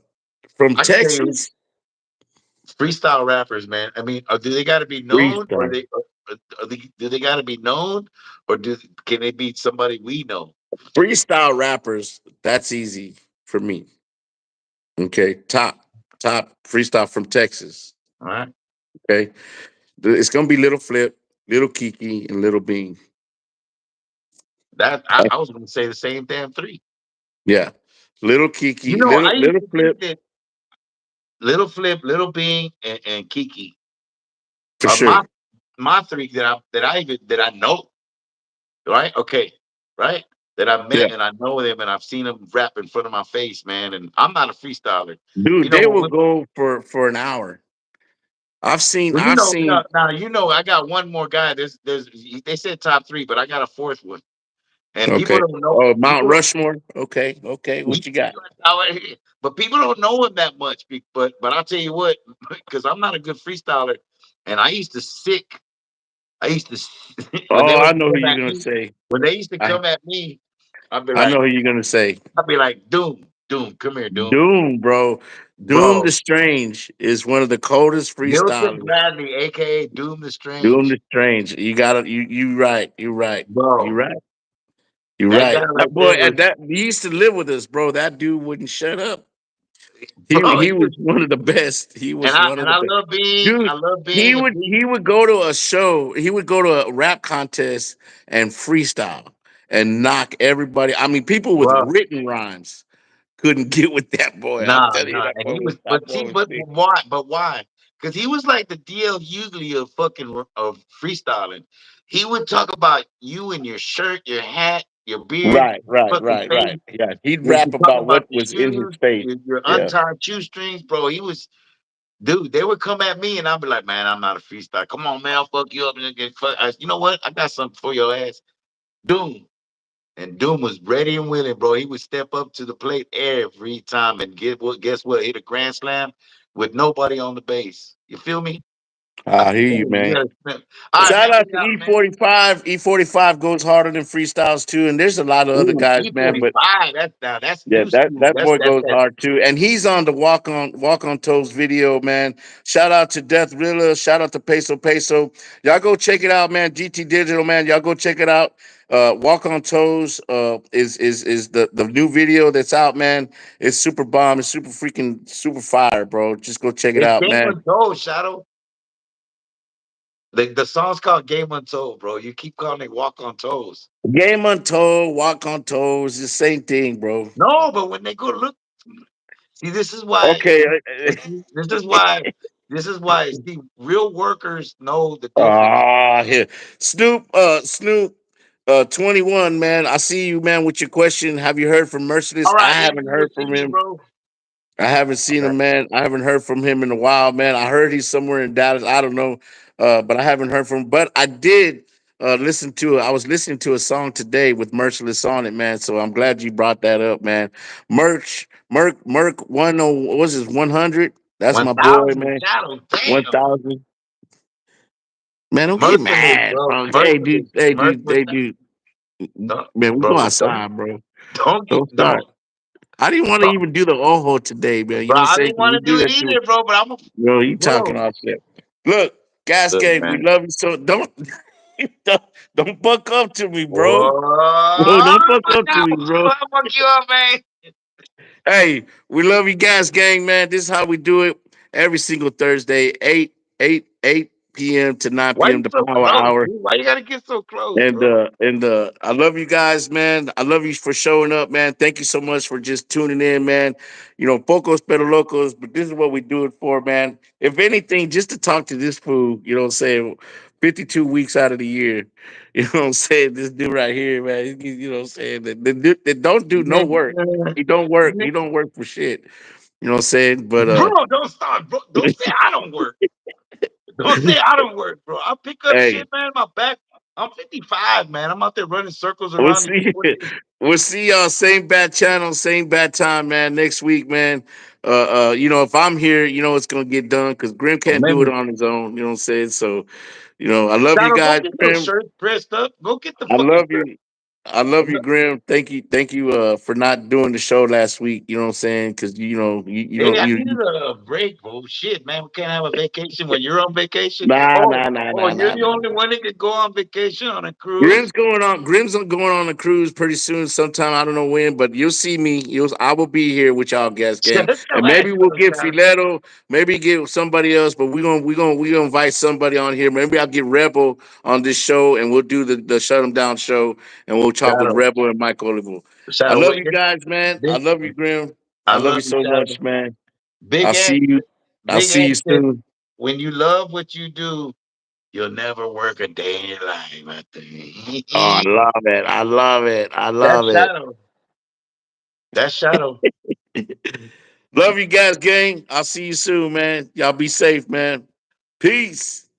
from I can tell you." Texas, Freestyle rappers, man. I mean, do they got to be known, or freestyle. do they got to be known, or can they be somebody we know? Freestyle rappers, that's easy for me. Okay. Top freestyle from Texas. All right, Okay. It's gonna be Little Flip, Little Kiki, and Little Bean. I was going to say the same damn three. Yeah. Little Kiki, little I used little to think Flip, that Little Flip, Little Bean, and Kiki for are sure. my three that I know. Right? Okay. Right. That I Yeah. met and I know them and I've seen them rap in front of my face, man. And I'm not a freestyler. You Dude, know, they will when, go for an hour. I've seen Well, I've seen now I got one more guy. They said top three, but I got a fourth one, and people okay. don't know. Oh, Mount People don't. Rushmore. Okay, okay. What you got? But people don't know him that much. But I'll tell you what, because I'm not a good freestyler, and I used to sick. I used to when they Oh, would I know who come you're at gonna me. say. When they used to I come at me, I'd be I know like, who you're gonna say. Doom, Doom, come here, Doom, Doom, bro. Doom the bro. Strange is one of the coldest Milton freestylers. Bradley, aka Doom the Doom Strange, the Strange. You gotta you right. You right. You bro. right. You That guy right. right That boy there was, and that he used to live with us, bro. That dude wouldn't shut up. He bro. he He was was. one of the best. He And was I one of and the I best. love being Dude, I love he being a would big he would go to a show, he would go to a rap contest and freestyle and knock everybody. I mean, people with bro. written rhymes couldn't get with that boy. I'm telling you, Nah. And he was, that boy was but sick. why? But why? Because he was like the DL Hughley of of freestyling. He would talk about you and your shirt, your hat, your beard, Right, your right, fucking right, face. right. Yeah, he'd He rap would talk about about what your was in his shoes, face. your Yeah. untied shoestrings, bro. He was, dude. They would come at me, and I'd be like, man, I'm not a freestyle. Come on, man, I'll fuck you up and get fuck. You know what? I got something for your ass, Doom. And Doom was ready and willing, bro. He would step up to the plate every time and guess what? Hit a grand slam with nobody on the base. You feel me? I'm I hear you, telling you, man. all right, Shout man. We out to out, man. E45. E45 goes harder than freestyles too. And there's a lot of other Ooh, guys, man. But E45. That's yeah, new that school. that boy That's goes that. hard too, and he's on the Walk on Toes video, man. Shout out to Death Rilla. Shout out to Peso Peso. Y'all go check it out, man. GT Digital, man. Y'all go check it out. Walk on Toes is the new video that's out, man. It's super bomb. It's super freaking super fire, bro. Just go check it It's out, Game man. Untold, Shadow. The song's called Game Untold, bro. You keep calling it Walk on Toes. Game Untold, Walk on Toes, the same thing, bro. No, but when they go look, see, this is why. Okay. This is why. This is why. See, real workers know the difference. Ah, here. Snoop, 21, man. I see you, man, with your question. Have you heard from All Merciless? I right, let's haven't do the heard from thing, him. bro. I haven't seen Okay. him, man. I haven't heard from him in a while, man. I heard he's somewhere in Dallas. I don't know, but I haven't heard from him. But I did listen to it. I was listening to a song today with Merciless on it, man. So I'm glad you brought that up, man. Merc, what was his 100? That's my boy, 1,000 man. Shadow. One Damn. thousand. Man, don't get Merciless, mad, bro. bro. Merciless. Merciless. Hey, dude. Don't, Man, we go bro, don't, outside, bro. don't get, Don't start. don't. I didn't want to Bro, even do the ojo today, man. You bro, know what I'm I saying? didn't 'Cause want we to do do it that too. either, bro, but I'm a, Bro, you talking bro. all shit. Look, Gas Look, Gang, we man. love you so don't, don't buck up to me, bro. Bro, Oh, don't buck my up to God, me, bro. I'll fuck you up, man. Hey, we love you, Gas Gang, man. This is how we do it every single Thursday, 8 p.m. to 9 Why p.m. you the so power close, hour. dude? Why you gotta get so close, bro? I love you guys, man. I love you for showing up, man. Thank you so much for just tuning in, man. You know, pocos pero locos, but this is what we do it for, man. If anything, just to talk to this fool, you know what I'm saying, 52 weeks out of the year. You know what I'm saying? This dude right here, man. You know what I'm saying? That don't do no work. He don't work. He don't work for shit. You know what I'm saying? But Bro, don't start, bro. Don't say I don't work. Don't say I don't work, bro. I pick up hey, shit, man. My back. I'm 55, man. I'm out there running circles we'll around these see. pussies. We'll see y'all same bad channel, same bad time, man. Next week, man. You know, if I'm here, you know it's gonna get done because Grim can't do it Remember, on his own. You know what I'm saying? So, you know, I love you Shadow, go guys, get your Grim. shirt pressed up. Go get the I fucking love shirt. you. I love you, Grim. Thank you, for not doing the show last week. You know what I'm saying? Because you Hey, don't I you, needed a break, bro. Shit, man. We can't have a vacation when you're on vacation. nah Oh, nah nah oh, nah you're nah the nah. only one that could go on vacation on a cruise. Grim's going on a cruise pretty soon, sometime. I don't know when, but you'll see me. I will be here with y'all, Gas Gang, Shut and your ass maybe we'll up, get Shadow. Fileto, maybe get somebody else. But we gonna invite somebody on here. Maybe I'll get Rebel on this show, and we'll do the Shut 'Em Down show, and we'll talk with Shadow. Rebel and Mike Oliver. I Shadow, love wait. you guys, man. I Big, love you, Grim. I I love love you you, so Shadow. much, man. I'll Big see Ant, you. I'll Big see Ant you said, soon. when you love what you do, you'll never work a day in your life. I Oh, I think. love it. I love it. I That's love it. Shadow. That's Shadow. Love you guys, gang. I'll see you soon, man. Y'all be safe, man. Peace.